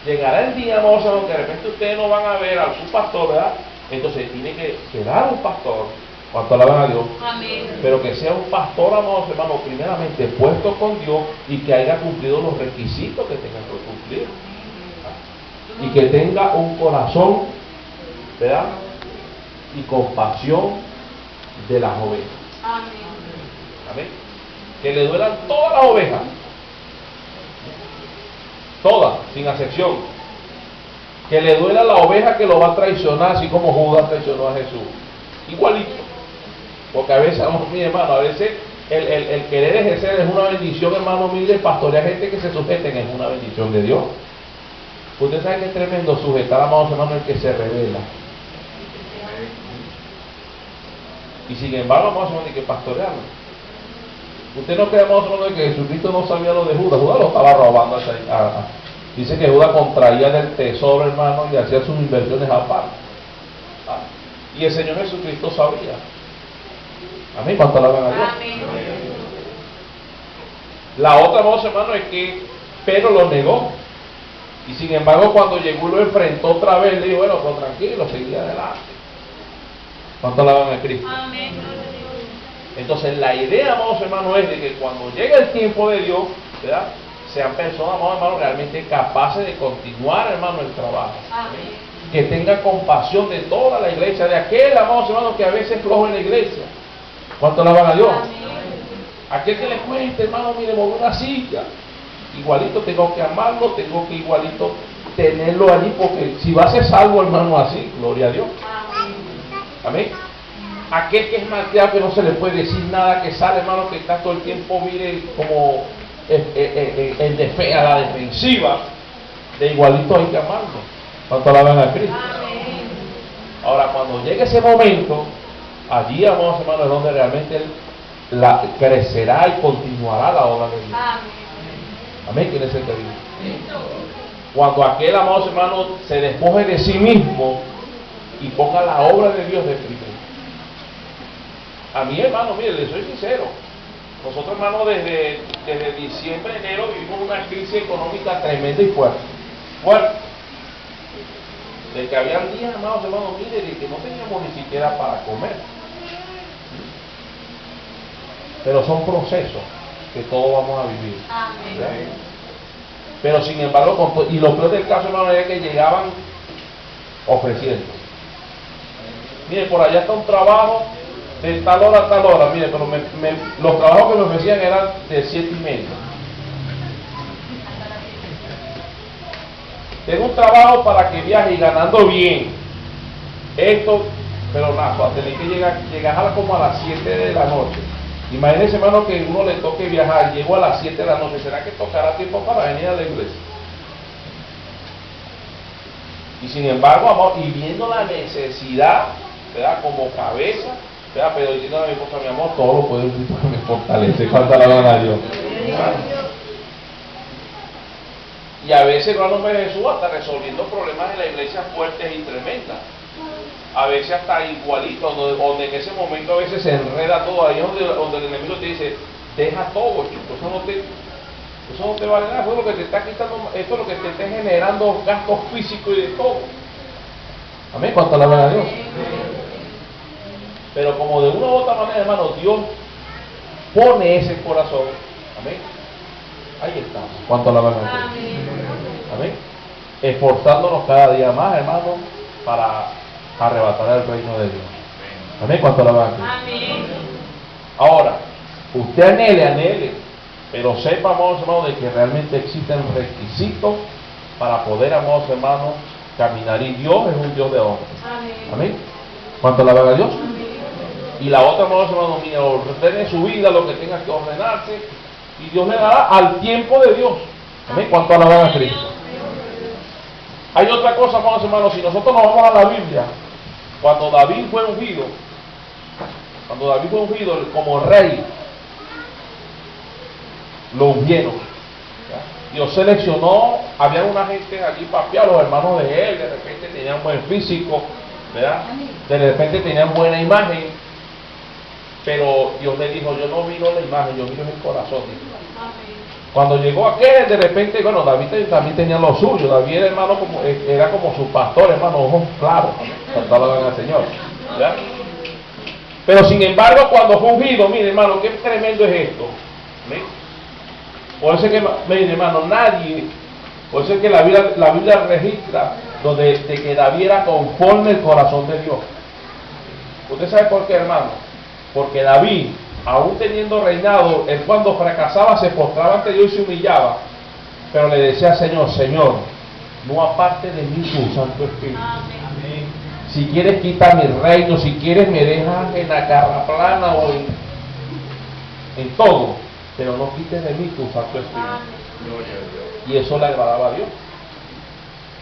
Llegará el día, amados hermanos, que de repente ustedes no van a ver a su pastor, ¿verdad? Entonces tiene que quedar un pastor, cuanto alaban a Dios, Amén. pero que sea un pastor, amados hermanos, primeramente puesto con Dios y que haya cumplido los requisitos que tenga que cumplir. Y que tenga un corazón, ¿verdad? Y compasión de las ovejas. Amén. Amén. Que le duelan todas las ovejas. Todas, sin excepción. Que le duela la oveja que lo va a traicionar, así como Judas traicionó a Jesús. Igualito. Porque a veces, mi hermano, a veces el querer ejercer es una bendición, hermano, mire, pastorear gente que se sujeten es una bendición de Dios. Usted sabe que es tremendo sujetar a amados hermanos el que se revela. Y sin embargo, amados hermanos, hay que pastorearlo. Usted no cree, amados hermanos, que Jesucristo no sabía lo de Judas. Judas lo estaba robando. Dice que Judas contraía del tesoro, hermano, y hacía sus inversiones aparte. Y el Señor Jesucristo sabía. Amén. ¿Cuánto alaban a Dios? Amén. La otra, amados hermanos, es que Pedro lo negó. Y sin embargo, cuando llegó y lo enfrentó otra vez, le dijo, bueno, pues tranquilo, seguí adelante. ¿Cuánto alaban a Cristo? Amén. Entonces, la idea, amados hermanos, es de que cuando llegue el tiempo de Dios, ¿verdad? Sean personas, amados hermanos, realmente capaces de continuar, hermano, el trabajo. Amén. Que tengan compasión de toda la iglesia, de aquel, amados hermanos, que a veces es flojo en la iglesia. ¿Cuánto alaban a Dios? Amén. Aquel que le cueste, hermano, mire, mover una silla. Igualito tengo que amarlo, tengo que igualito tenerlo allí, porque si va a ser salvo, hermano, así, gloria a Dios. Amén. Amén. Aquel que es malcriado, que no se le puede decir nada, que sale, hermano, que está todo el tiempo, mire, como a la defensiva, de igualito hay que amarlo. ¿Cuánto alaban a Cristo? Amén. Ahora, cuando llegue ese momento, allí, amados hermanos, es donde realmente crecerá y continuará la obra de Dios. Amén. Amén, ¿quién es el que dice? Cuando aquel, amados hermanos, se despoje de sí mismo y ponga la obra de Dios de primero. A mí, hermano, mire, le soy sincero. Nosotros, hermano, desde diciembre, enero, vivimos una crisis económica tremenda y fuerte. Fuerte. De que habían días, amados hermanos, mire, de que no teníamos ni siquiera para comer. Pero son procesos que todos vamos a vivir. Amén. ¿Verdad? Pero sin embargo, y lo peor del caso, hermano, era que llegaban ofreciendo. Mire, por allá está un trabajo de tal hora a tal hora. Mire, pero los trabajos que me ofrecían eran de 7:30. Tengo un trabajo para que viaje y ganando bien. Esto, pero nada, tener que llegar como a las 7 de la noche. Imagínense, hermano, que uno le toque viajar, llego a las 7 de la noche, ¿será que tocará tiempo para venir a la iglesia? Y sin embargo, amor, y viendo la necesidad, ¿verdad? Como cabeza, ¿verdad? Pero diciendo a mi esposa, mi amor, todo lo puedo decir porque me fortalece. ¿Cuánta la gana a Dios? Y a veces, hermano Jesús, hasta resolviendo problemas en la iglesia fuertes y tremendas. A veces hasta igualito, donde en ese momento a veces se enreda todo. Ahí es donde el enemigo te dice, deja todo, chico, eso no te vale nada, eso es lo que te está quitando, esto es lo que te está generando gastos físicos y de todo. Amén, cuánto alaban a Dios. Pero como de una u otra manera, hermano, Dios pone ese corazón. Amén. Ahí está. ¿Cuánto alaban a Dios? Amén. Esforzándonos cada día más, hermano, para arrebatar el reino de Dios. Amén. ¿Cuánto alaban a Dios? Amén. Ahora, usted anhele, pero sepa, amados hermanos, de que realmente existen requisitos para poder, amados hermanos, caminar. Y Dios es un Dios de orden. Amén. ¿Cuánto alaban a Dios? Y la otra, amados hermanos, mira, ordene su vida, lo que tenga que ordenarse, y Dios le dará al tiempo de Dios. Amén. ¿Cuánto alaban a Cristo? Hay otra cosa, amados hermanos, si nosotros nos vamos a la Biblia, cuando David fue ungido como rey, lo ungieron. ¿Ya? Dios seleccionó, había una gente allí papiada, los hermanos de él, de repente tenían buen físico, ¿verdad? De repente tenían buena imagen, pero Dios le dijo, yo no miro la imagen, yo miro el corazón. Cuando llegó aquel, de repente, bueno, David también tenía lo suyo. David era, hermano, era como su pastor, hermano, ojos claros, cantaban al Señor, ¿verdad? Pero sin embargo, cuando fue ungido, mire, hermano, qué tremendo es esto. ¿Sí? Por eso es que, mire, hermano, por eso es que la Biblia registra de que David era conforme el corazón de Dios. ¿Usted sabe por qué, hermano? Porque David, aún teniendo reinado, él cuando fracasaba se postraba ante Dios y se humillaba, pero le decía al Señor, Señor, no aparte de mí tu Santo Espíritu. Amén. Si quieres quita mi reino, si quieres me dejas en la carraplana o en todo, pero no quites de mí tu Santo Espíritu. Y eso le agradaba a Dios.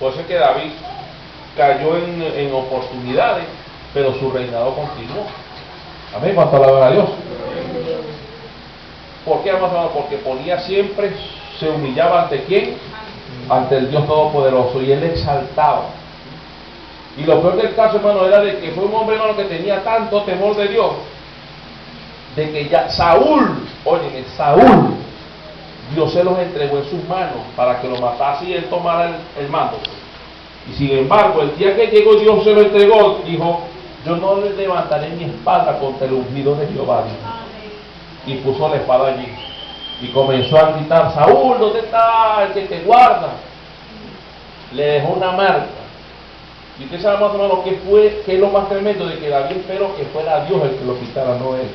Por eso es que David cayó en oportunidades, pero su reinado continuó. Amén, cuánto alaban a Dios. ¿Por qué, hermano? Porque ponía siempre, se humillaba ante quién, ante el Dios Todopoderoso, y él exaltaba. Y lo peor del caso, hermano, era de que fue un hombre, hermano, que tenía tanto temor de Dios, de que ya Saúl, oye, Saúl, Dios se los entregó en sus manos para que lo matase y él tomara el mando. Y sin embargo, el día que llegó Dios se lo entregó, dijo, yo no le levantaré mi espada contra el ungido de Jehová. Y puso la espada allí. Y comenzó a gritar, Saúl, ¿dónde está el que te guarda? Le dejó una marca. Y usted sabe, más o menos, qué es lo más tremendo de que David esperó que fuera Dios el que lo quitara, no él.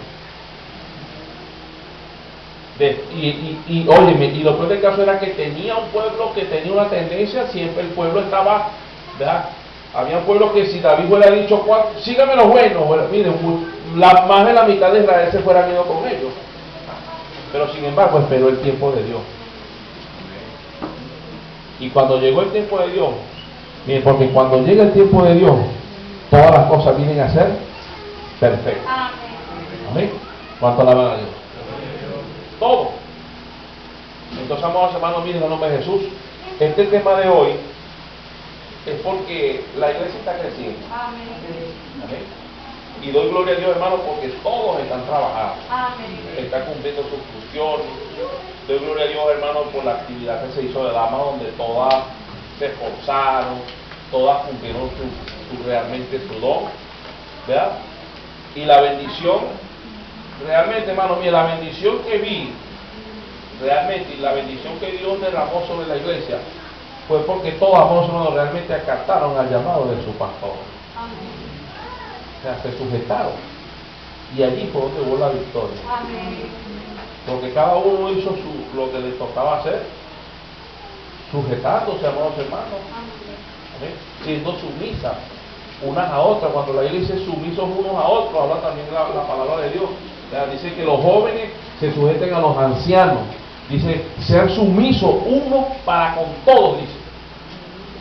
Óyeme, y lo peor del caso era que tenía un pueblo que tenía una tendencia, siempre el pueblo estaba, ¿verdad? Había un pueblo que si David hubiera dicho, síganme los buenos, bueno, miren, más de la mitad de Israel se fueran ido con ellos. Pero sin embargo esperó el tiempo de Dios. Y cuando llegó el tiempo de Dios, miren, porque cuando llega el tiempo de Dios, todas las cosas vienen a ser perfectas. Amén. ¿Cuánto alaban a Dios? Todo. Entonces, amados hermanos, miren, en el nombre de Jesús, este tema de hoy es porque la iglesia está creciendo. Amén. Y doy gloria a Dios, hermano, porque todos están trabajando. Están cumpliendo sus funciones. Doy gloria a Dios, hermano, por la actividad que se hizo de Dama, donde todas se esforzaron, todas cumplieron realmente su don, ¿verdad? Y la bendición, realmente, hermano, mira, la bendición que vi, realmente, y la bendición que Dios derramó sobre la iglesia, fue porque todos, hermanos, realmente acataron al llamado de su pastor. O sea, se sujetaron. Y allí fue donde hubo la victoria. Porque cada uno hizo lo que le tocaba hacer, sujetándose, amados hermanos, siendo sumisas unas a otras. Cuando la iglesia dice sumisos unos a otros, habla también la palabra de Dios. O sea, dice que los jóvenes se sujeten a los ancianos. Dice, ser sumisos uno para con todos, dice.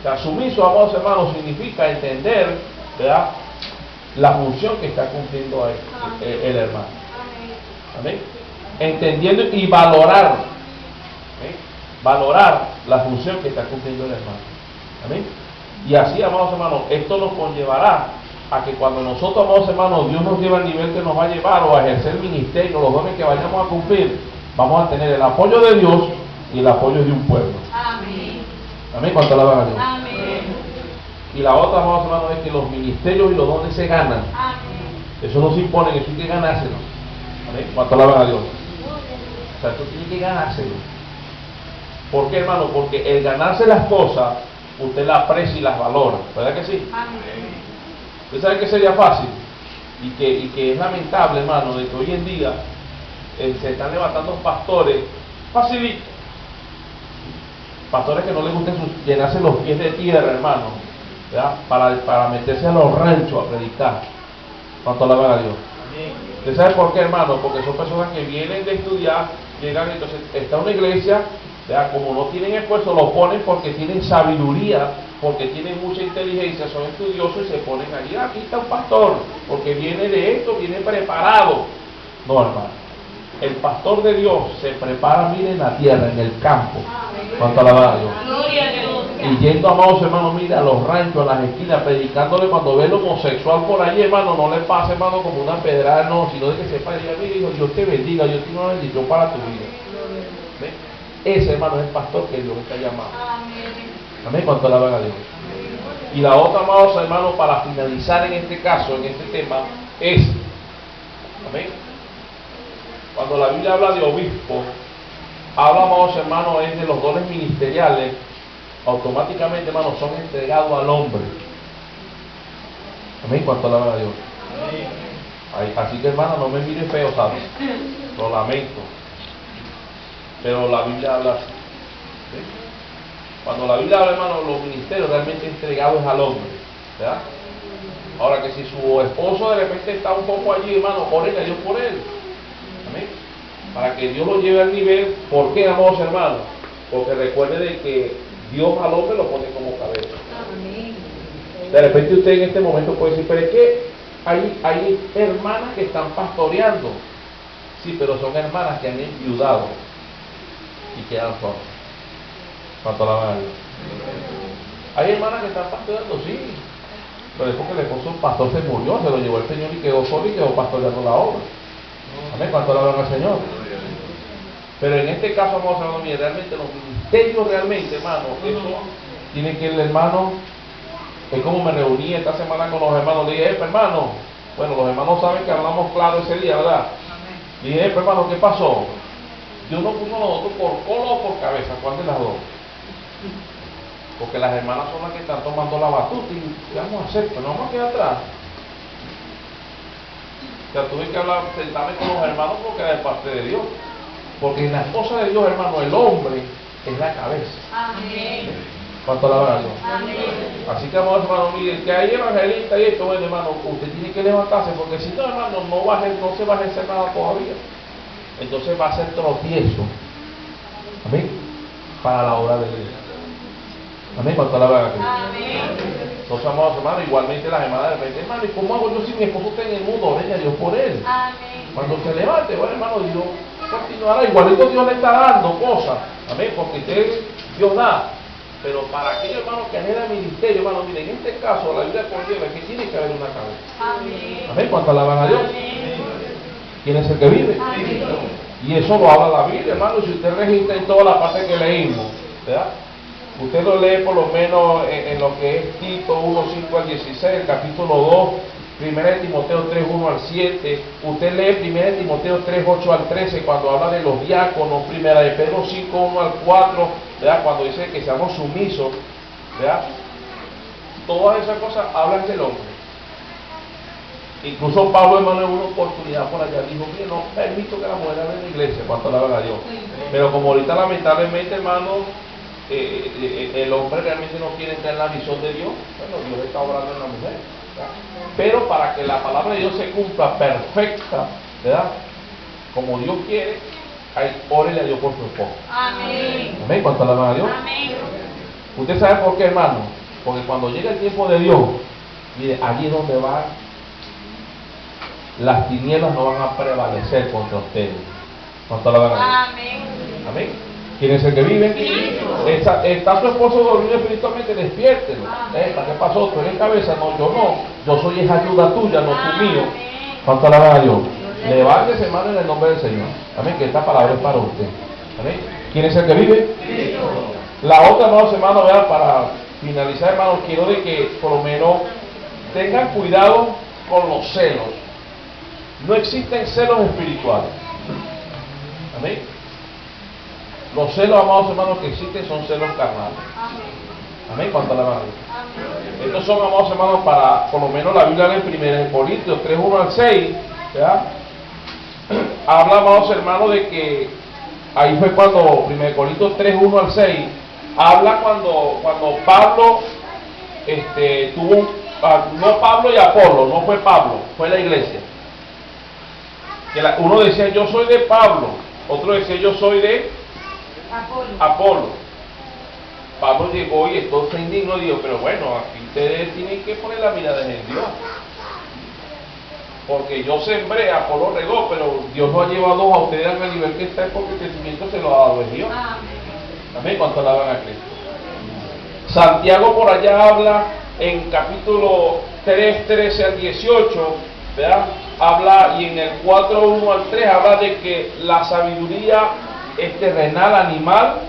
sea, sumiso, amados hermanos, significa entender, ¿verdad?, la función que está cumpliendo el hermano. Amén. Entendiendo y valorar, ¿amén?, valorar la función que está cumpliendo el hermano. Amén. Y así, amados hermanos, esto nos conllevará a que cuando nosotros, amados hermanos, Dios nos lleva al nivel que nos va a llevar o a ejercer el ministerio, los dones que vayamos a cumplir, vamos a tener el apoyo de Dios y el apoyo de un pueblo. Amén. Amén. ¿Cuánto alaban a Dios? Amén. Y la otra, amados hermanos, es que los ministerios y los dones se ganan. Amén. Eso no se impone, eso hay que ganárselo. Amén. ¿Cuánto alaban a Dios? O sea, esto tiene que ganárselo. ¿Por qué, hermano? Porque el ganarse las cosas, usted las aprecia y las valora. ¿Verdad que sí? Amén. ¿Usted sabe que sería fácil? Y que es lamentable, hermano, de que hoy en día se están levantando pastores facilitos. Pastores que no les gusta llenarse los pies de tierra, hermano, ¿verdad?, para meterse a los ranchos a predicar. ¿Cuánto alaban a Dios? ¿Usted sabe por qué, hermano? Porque son personas que vienen de estudiar, llegan, entonces está una iglesia, ¿verdad?, como no tienen esfuerzo, lo ponen porque tienen sabiduría, porque tienen mucha inteligencia, son estudiosos y se ponen allí. Aquí está un pastor, porque viene de esto, viene preparado. No, hermano. El pastor de Dios se prepara, mire, en la tierra, en el campo. ¿Cuánto alaban a Dios? Gloria a Dios. Y yendo, amados hermanos, mire, a los ranchos, a las esquinas, predicándole cuando ve el homosexual por allí, hermano, no le pase, hermano, como una pedrada, no, sino de que sepa, diga, mire, hijo, Dios te bendiga, Dios tiene una bendición para tu vida. ¿Ve? Ese, hermano, es el pastor que Dios está llamando. Amén. Amén. ¿Cuánto alaban a Dios? Y la otra, amados hermanos, para finalizar en este caso, en este tema, es, amén, cuando la Biblia habla de obispo, habla, amados hermanos, es de los dones ministeriales, automáticamente, hermanos, son entregados al hombre. Amén. ¿Cuánto alaban a Dios? Así que, hermano, no me mire feo, ¿sabes? Lo lamento. Pero la Biblia habla así. ¿Sí? Cuando la Biblia habla, hermano, los ministerios realmente entregados es al hombre, ¿verdad? Ahora que si su esposo de repente está un poco allí, hermano, órele a Dios por él. Amén. Para que Dios lo lleve al nivel. ¿Por qué, amados hermanos? Porque recuerde de que Dios al hombre lo pone como cabeza. Amén. De repente usted en este momento puede decir, pero es que hay hermanas que están pastoreando. Sí, pero son hermanas que han enviudado y quedan solas. ¿Cuánto alaban a Dios? Hay hermanas que están pastoreando, sí, pero es porque el esposo del pastor se murió, se lo llevó el Señor y quedó solo y quedó pastoreando la obra. Amén. ¿Cuánto alaban al Señor? Pero en este caso, vamos a hablar, realmente los ministerios, realmente, hermano, eso tiene que el hermano, es como me reuní esta semana con los hermanos, le dije, hermano, bueno, los hermanos saben que hablamos claro ese día, ¿verdad? Le dije, hermano, ¿qué pasó? Dios no puso a nosotros por cola o por cabeza, ¿cuál de las dos? Porque las hermanas son las que están tomando la batuta y ¿qué vamos a hacer? Pues no vamos a quedar atrás. O sea, tuve que hablar, sentarme con los hermanos porque era de parte de Dios. Porque en las cosas de Dios, hermano, el hombre es la cabeza. Amén. ¿Cuánto alaban a Dios? Amén. Así que, vamos, hermano, miren, que hay evangelistas y esto, bueno, hermano, usted tiene que levantarse, porque si no, hermano, no se va a ejercer nada todavía. Entonces va a ser tropiezo. Amén. Para la obra de Dios. Amén. ¿Cuánto alaban a Dios? Amén. Entonces, amados hermanos, igualmente las hermanas de repente, hermano, ¿y cómo hago yo si mi esposo está en el mundo? Ore a Dios por él. Amén. Cuando se levante, bueno, hermano, Dios continuará. Igualito Dios le está dando cosas. Amén. Porque Dios da. Pero para aquellos hermanos que anhelan ministerio, hermano, miren, en este caso, la Biblia conlleva que tiene que haber una cabeza. Amén. Amén. ¿Cuánto alaban a Dios? Amén. ¿Quién es el que vive? Amén. Y eso lo habla la Biblia, hermano. Si usted registra en toda la parte que leímos, ¿verdad? Usted lo lee por lo menos en lo que es Tito 1, 5 al 16, el capítulo 2, 1 de Timoteo 3, 1 al 7. Usted lee 1 de Timoteo 3, 8 al 13, cuando habla de los diáconos. 1 de Pedro 5, 1 al 4, ¿verdad? Cuando dice que seamos sumisos, ¿verdad? Todas esas cosas hablan del hombre. Incluso Pablo, hermano, en una oportunidad por allá dijo, mire, no permito que la mujer hable en la iglesia, cuánto alaban a Dios. Pero como ahorita lamentablemente, hermano, el hombre realmente no quiere entrar en la visión de Dios, bueno, Dios está obrando en la mujer, ¿verdad? Pero para que la palabra de Dios se cumpla perfecta, ¿verdad? Como Dios quiere, órele a Dios por su esposo. Amén. Amén, cuánto alaban a Dios. Amén. ¿Usted sabe por qué, hermano? Porque cuando llega el tiempo de Dios, mire, allí donde van, las tinieblas no van a prevalecer contra ustedes. ¿Cuánto la van a ver? Amén. Amén. ¿Quién es el que vive? Está su esposo dormido espiritualmente, despiértelo. ¿Qué pasó? ¿Tú eres cabeza? No, yo no. Yo soy esa ayuda tuya, no tú mío. ¿Cuánto la van a Dios? Levántese, hermano, en el nombre del Señor. Amén. Que esta palabra es para usted. Amén. ¿Quién es el que vive? La otra, hermano, ¿verdad? Para finalizar, hermano, quiero de que por lo menos tengan cuidado con los celos. No existen celos espirituales. Amén. Los celos, amados hermanos, que existen son celos carnales. Amén. ¿Cuánto la van a ver? Estos son, amados hermanos, para, por lo menos la Biblia en 1 Corintios 3, 1 al 6, ¿verdad? Habla, amados hermanos, de que ahí fue cuando 1 Corintios 3, 1 al 6, habla cuando Pablo tuvo no Pablo y Apolo, no fue Pablo, fue la iglesia. Que uno decía yo soy de Pablo, otro decía yo soy de Apolo. Pablo llegó y esto se indignó y dijo, pero bueno, aquí ustedes tienen que poner la mirada en el Dios. Porque yo sembré, Apolo regó, pero Dios lo ha llevado a ustedes al nivel que está porque el crecimiento se lo ha dado el Dios. Amén. ¿Cuánto alaban a Cristo? Santiago por allá habla en capítulo 3, 13 al 18, ¿verdad? Habla, y en el 4, 1 al 3 habla de que la sabiduría es terrenal, animal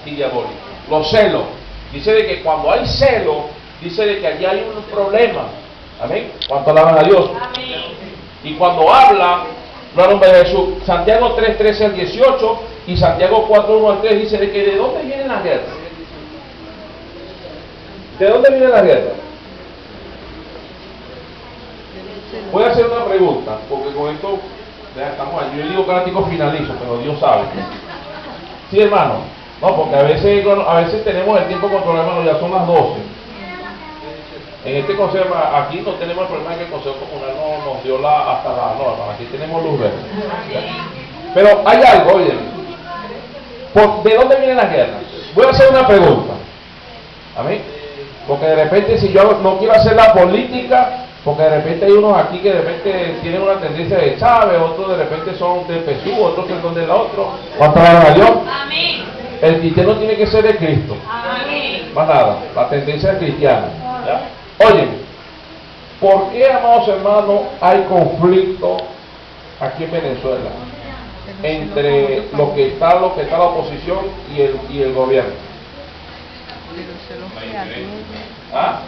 y diabólica. Los celos. Dice de que cuando hay celo, dice de que allí hay un problema. Amén. ¿Cuánto alaban a Dios? Amén. Y cuando habla, no al nombre de Jesús, Santiago 3, 13 al 18 y Santiago 4, 1 al 3 dice de que ¿de dónde vienen las guerras? ¿De dónde vienen las guerras? Voy a hacer una pregunta, porque con esto ya estamos ahí. Yo digo clásico finalizo, pero Dios sabe. Sí, hermano. No, porque a veces tenemos el tiempo controlado, hermano, ya son las 12. En este consejo, aquí no tenemos el problema de que el consejo comunal no nos dio hasta la norma, aquí tenemos luz verde. Pero hay algo, oye, ¿de dónde vienen las guerras? Voy a hacer una pregunta. Amén. Porque de repente, si yo no quiero hacer la política, porque de repente hay unos aquí que de repente tienen una tendencia de Chávez, otros de repente son de PSU, otros son de la otro. ¿Cuánto alaban a Dios? Amén. El cristiano tiene que ser de Cristo. Amén. Más nada, la tendencia es cristiana. ¿Ya? Oye, ¿por qué, amados hermanos, hay conflicto aquí en Venezuela entre lo que está la oposición y el gobierno? ¿Ah?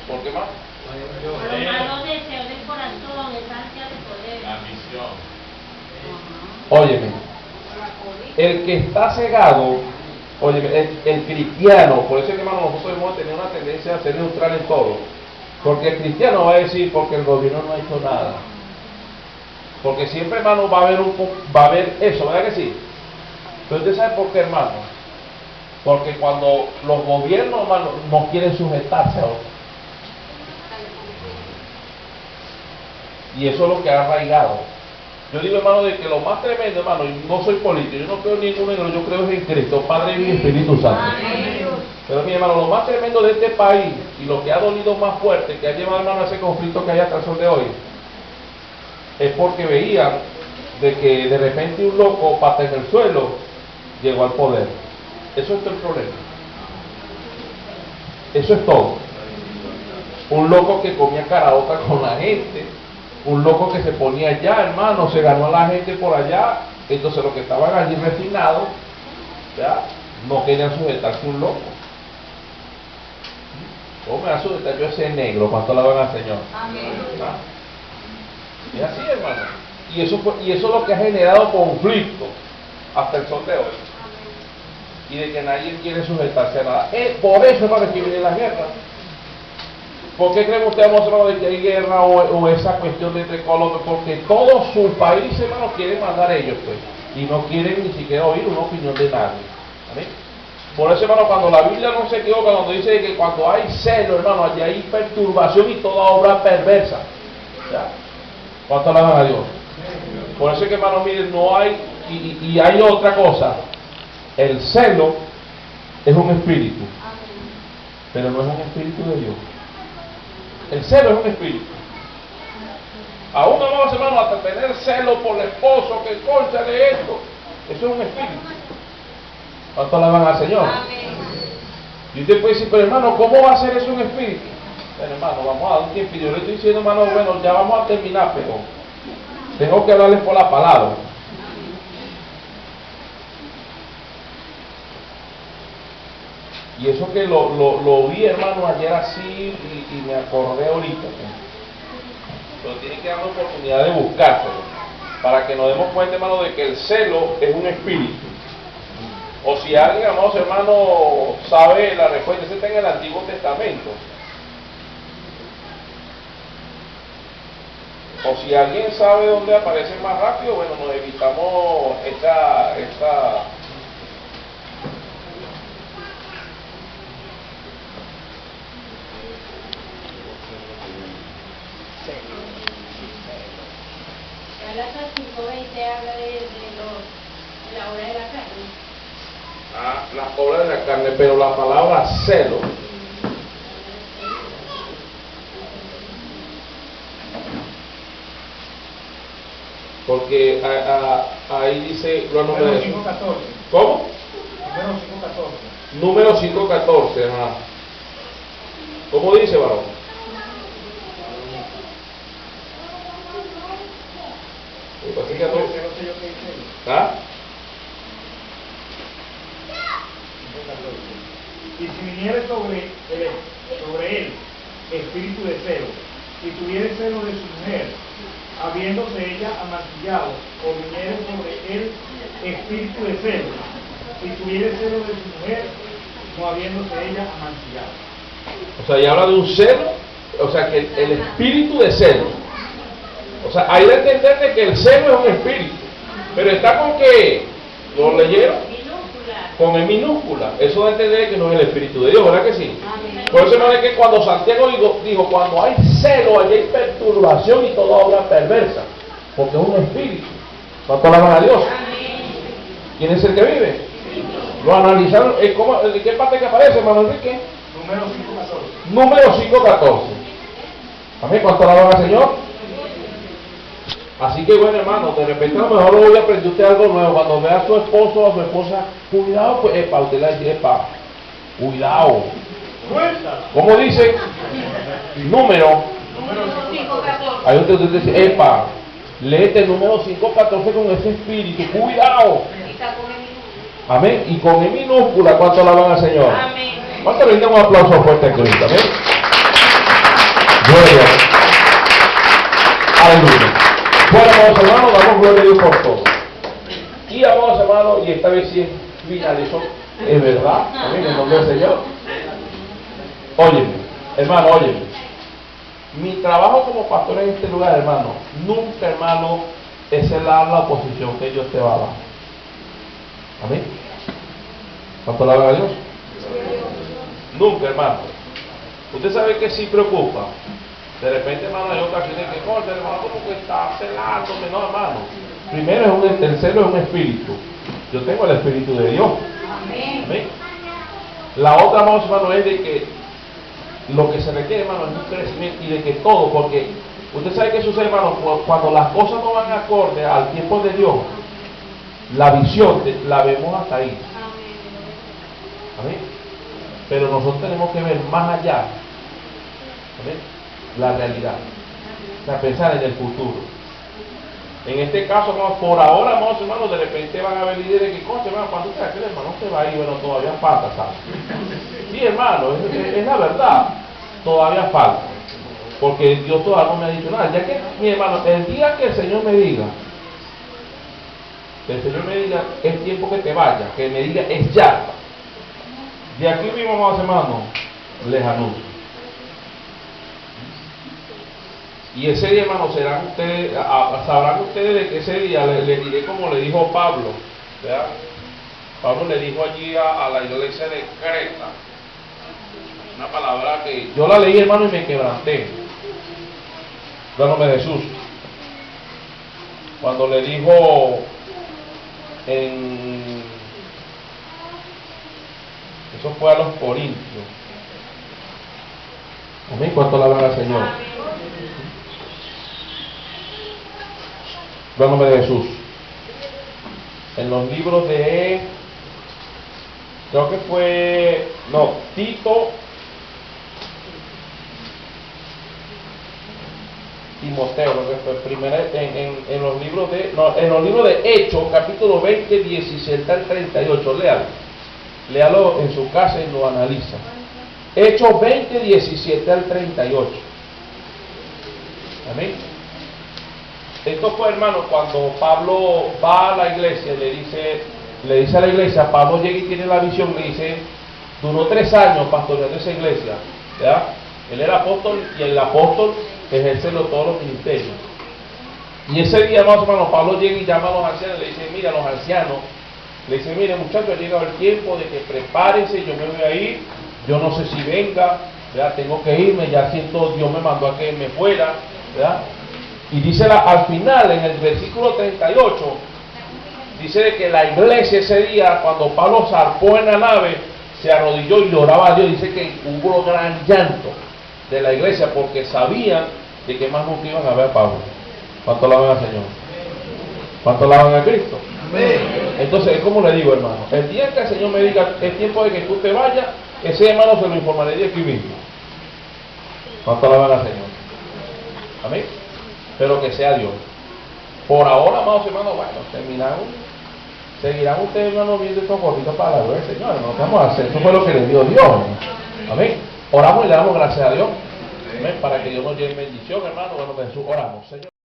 ¿Por qué más? Por los malos deseos del corazón, esa ansia de poder. La misión. Óyeme, el que está cegado, óyeme, el cristiano, por eso es que, hermano, nosotros debemos tener una tendencia a ser neutral en todo. Porque el cristiano va a decir, porque el gobierno no ha hecho nada. Porque siempre, hermano, va a haber eso, ¿verdad que sí? Pero usted sabe por qué, hermano. Porque cuando los gobiernos, hermano, no quieren sujetarse a otros. Y eso es lo que ha arraigado. Yo digo, hermano, de que lo más tremendo, hermano, y no soy político, yo no creo en ninguno, yo creo en Cristo, Padre y Espíritu Santo. Pero mi hermano, lo más tremendo de este país y lo que ha dolido más fuerte, que ha llevado, hermano, a ese conflicto que hay hasta el sol de hoy, es porque veían de que de repente un loco pata en el suelo llegó al poder. Eso es todo el problema. Eso es todo. Un loco que comía caraota con la gente, un loco que se ponía allá, hermano, se ganó a la gente por allá, entonces los que estaban allí refinados, ¿ya? No querían sujetarse a un loco. ¿Cómo me va a sujetar yo a ese negro? ¿Cuánto la van al Señor? Amén. ¿Ah? Es así, hermano. Y eso es lo que ha generado conflicto hasta el sol de hoy. Y de que nadie quiere sujetarse a nada. Por eso, hermano, que vienen las guerras. ¿Por qué creen ustedes, hermano, de que hay guerra o esa cuestión de entre Colombia? Porque todos sus países, hermano, quieren mandar ellos, pues. Y no quieren ni siquiera oír una opinión de nadie. ¿Amén? Por eso, hermano, cuando la Biblia no se equivoca, cuando dice que cuando hay celo, hermano, allí hay perturbación y toda obra perversa. ¿Ya? ¿Cuánto alaban a Dios? Por eso es que, hermano, miren, no hay, y hay otra cosa. El celo es un espíritu, pero no es un espíritu de Dios. El celo es un espíritu. Aún no vamos, hermano, hasta tener celo por el esposo, que concha de esto. Eso es un espíritu. ¿Cuánto alaban al Señor? Y usted puede decir, pero hermano, ¿cómo va a ser eso un espíritu? Bueno, hermano, vamos a dar un tiempo. Yo le estoy diciendo, hermano, bueno, ya vamos a terminar, pero tengo que hablarles por la palabra. Y eso que lo vi, hermano, ayer así y me acordé ahorita. Pero tiene que dar la oportunidad de buscárselo, para que nos demos cuenta, hermano, de que el celo es un espíritu. O si alguien, amados hermanos, sabe la respuesta, ese está en el Antiguo Testamento. O si alguien sabe dónde aparece más rápido, bueno, nos evitamos esta Gálatas 5:20 habla de la obra de la carne. las obras de la carne, pero la palabra celo porque ahí dice Número 5:14. ¿Cómo? Número 5:14. Número 5:14, ajá. ¿Cómo dice, varón? ¿Ah? Y si viniere sobre él espíritu de celo, y tuviere celo de su mujer, habiéndose ella amancillado, o viniere sobre él espíritu de celo, y tuviere celo de su mujer, no habiéndose ella amancillado. O sea, ya habla de un celo, o sea, que el espíritu de celo. O sea, hay que entender de que el celo es un espíritu, pero está con que, ¿lo leyeron? Con E minúscula. Eso da a entender que no es el espíritu de Dios, ¿verdad que sí? Por eso no es que cuando Santiago dijo, cuando hay celo, allí hay perturbación y toda obra perversa, porque es un espíritu. ¿Cuánto alaban a Dios? ¿Quién es el que vive? Lo analizaron, ¿en qué parte que aparece, hermano Enrique? Número 5:14. Número 5:14. Amén, ¿cuánto alaban al Señor? Así que bueno, hermano, de repente a lo mejor lo voy a aprender usted algo nuevo. Cuando vea a su esposo o a su esposa, cuidado, pues, usted le dice, cuidado. ¿Cómo dice? Número 5:14. Ahí usted dice, léete el número 5:14 con ese espíritu, cuidado. Amén. Y con E minúscula, ¿cuánto alaban al Señor? Amén. ¿Cuánto le damos un aplauso fuerte a Cristo? Amén. Gloria. Aleluya. Bueno, amados hermanos, damos gloria a Dios por todo. Y amados hermanos, y esta vez sí es finalizó, es verdad, amén, en nombre del Señor. Óyeme, hermano, óyeme. Mi trabajo como pastor en este lugar, hermano, nunca, hermano, es el dar la oposición que Dios te va a dar. Amén. ¿Cuánto le a Dios? Nunca, hermano. Usted sabe que sí preocupa. De repente, hermano, hay ocasiones que, hermano, ¿cómo que está celándome? No, hermano. Primero, el celo es un espíritu. Yo tengo el espíritu de Dios. Amén. La otra, hermano, es de que lo que se requiere, hermano, es un crecimiento y de que todo, porque usted sabe que sucede, hermano, cuando las cosas no van acorde al tiempo de Dios, la visión la vemos hasta ahí. Amén. Pero nosotros tenemos que ver más allá. Amén. La realidad, o sea, pensar en el futuro. En este caso, hermano, por ahora, hermanos, de repente van a venir de que, coche, hermano, cuando usted aquel hermano se va a ir, bueno, todavía falta, ¿sabes? Sí, hermano, es la verdad, todavía falta, porque Dios todavía no me ha dicho nada. Ya que, mi hermano, el día que el Señor me diga, es tiempo que te vayas, que me diga, es ya. De aquí mismo, hermano, les anuncio. Y ese día, hermano, sabrán ustedes de que ese día le diré como le dijo Pablo, ¿verdad? Pablo le dijo allí a la iglesia de Creta, una palabra que yo la leí, hermano, y me quebranté. Dándome Jesús. Cuando le dijo Eso fue a los Corintios. Amén. ¿Cuánto alaban al Señor? En nombre de Jesús. En los libros de, creo que fue, no, Tito, Timoteo, lo que fue primera, en los libros de, no, en los libros de Hechos, capítulo 20, 17 al 38, léalo en su casa y lo analiza. Hechos 20, 17 al 38. Amén. Esto fue, hermano, cuando Pablo va a la iglesia, le dice a la iglesia, Pablo llega y tiene la visión, le dice, duró 3 años pastoreando esa iglesia, ¿verdad? Él era apóstol y el apóstol ejerce todos los ministerios. Y ese día, más o menos, Pablo llega y llama a los ancianos, le dice, mira, los ancianos, le dice, mire muchachos, ha llegado el tiempo de que prepárense, yo me voy a ir, yo no sé si venga, ¿verdad? Tengo que irme, ya siento, Dios me mandó a que me fuera, ¿verdad? Y dice al final, en el versículo 38, dice de que la iglesia ese día, cuando Pablo zarpó en la nave, se arrodilló y lloraba a Dios. Dice que hubo gran llanto de la iglesia porque sabían de que más nunca iban a ver a Pablo. ¿Cuánto alaban al Señor? ¿Cuánto alaban a Cristo? Entonces, es como le digo, hermano, el día que el Señor me diga es tiempo de que tú te vayas, ese hermano se lo informaré de aquí mismo. ¿Cuánto alaban al Señor? Amén. Pero que sea Dios. Por ahora, amados hermanos, bueno, terminamos. Seguirán ustedes, hermanos, viendo estos gorditos para la gloria del Señor. No, ¿qué vamos a hacer? Eso fue lo que les dio Dios. Amén. Oramos y le damos gracias a Dios. Amén. Para que Dios nos lleve bendición, hermano. Bueno, Jesús, oramos, Señor.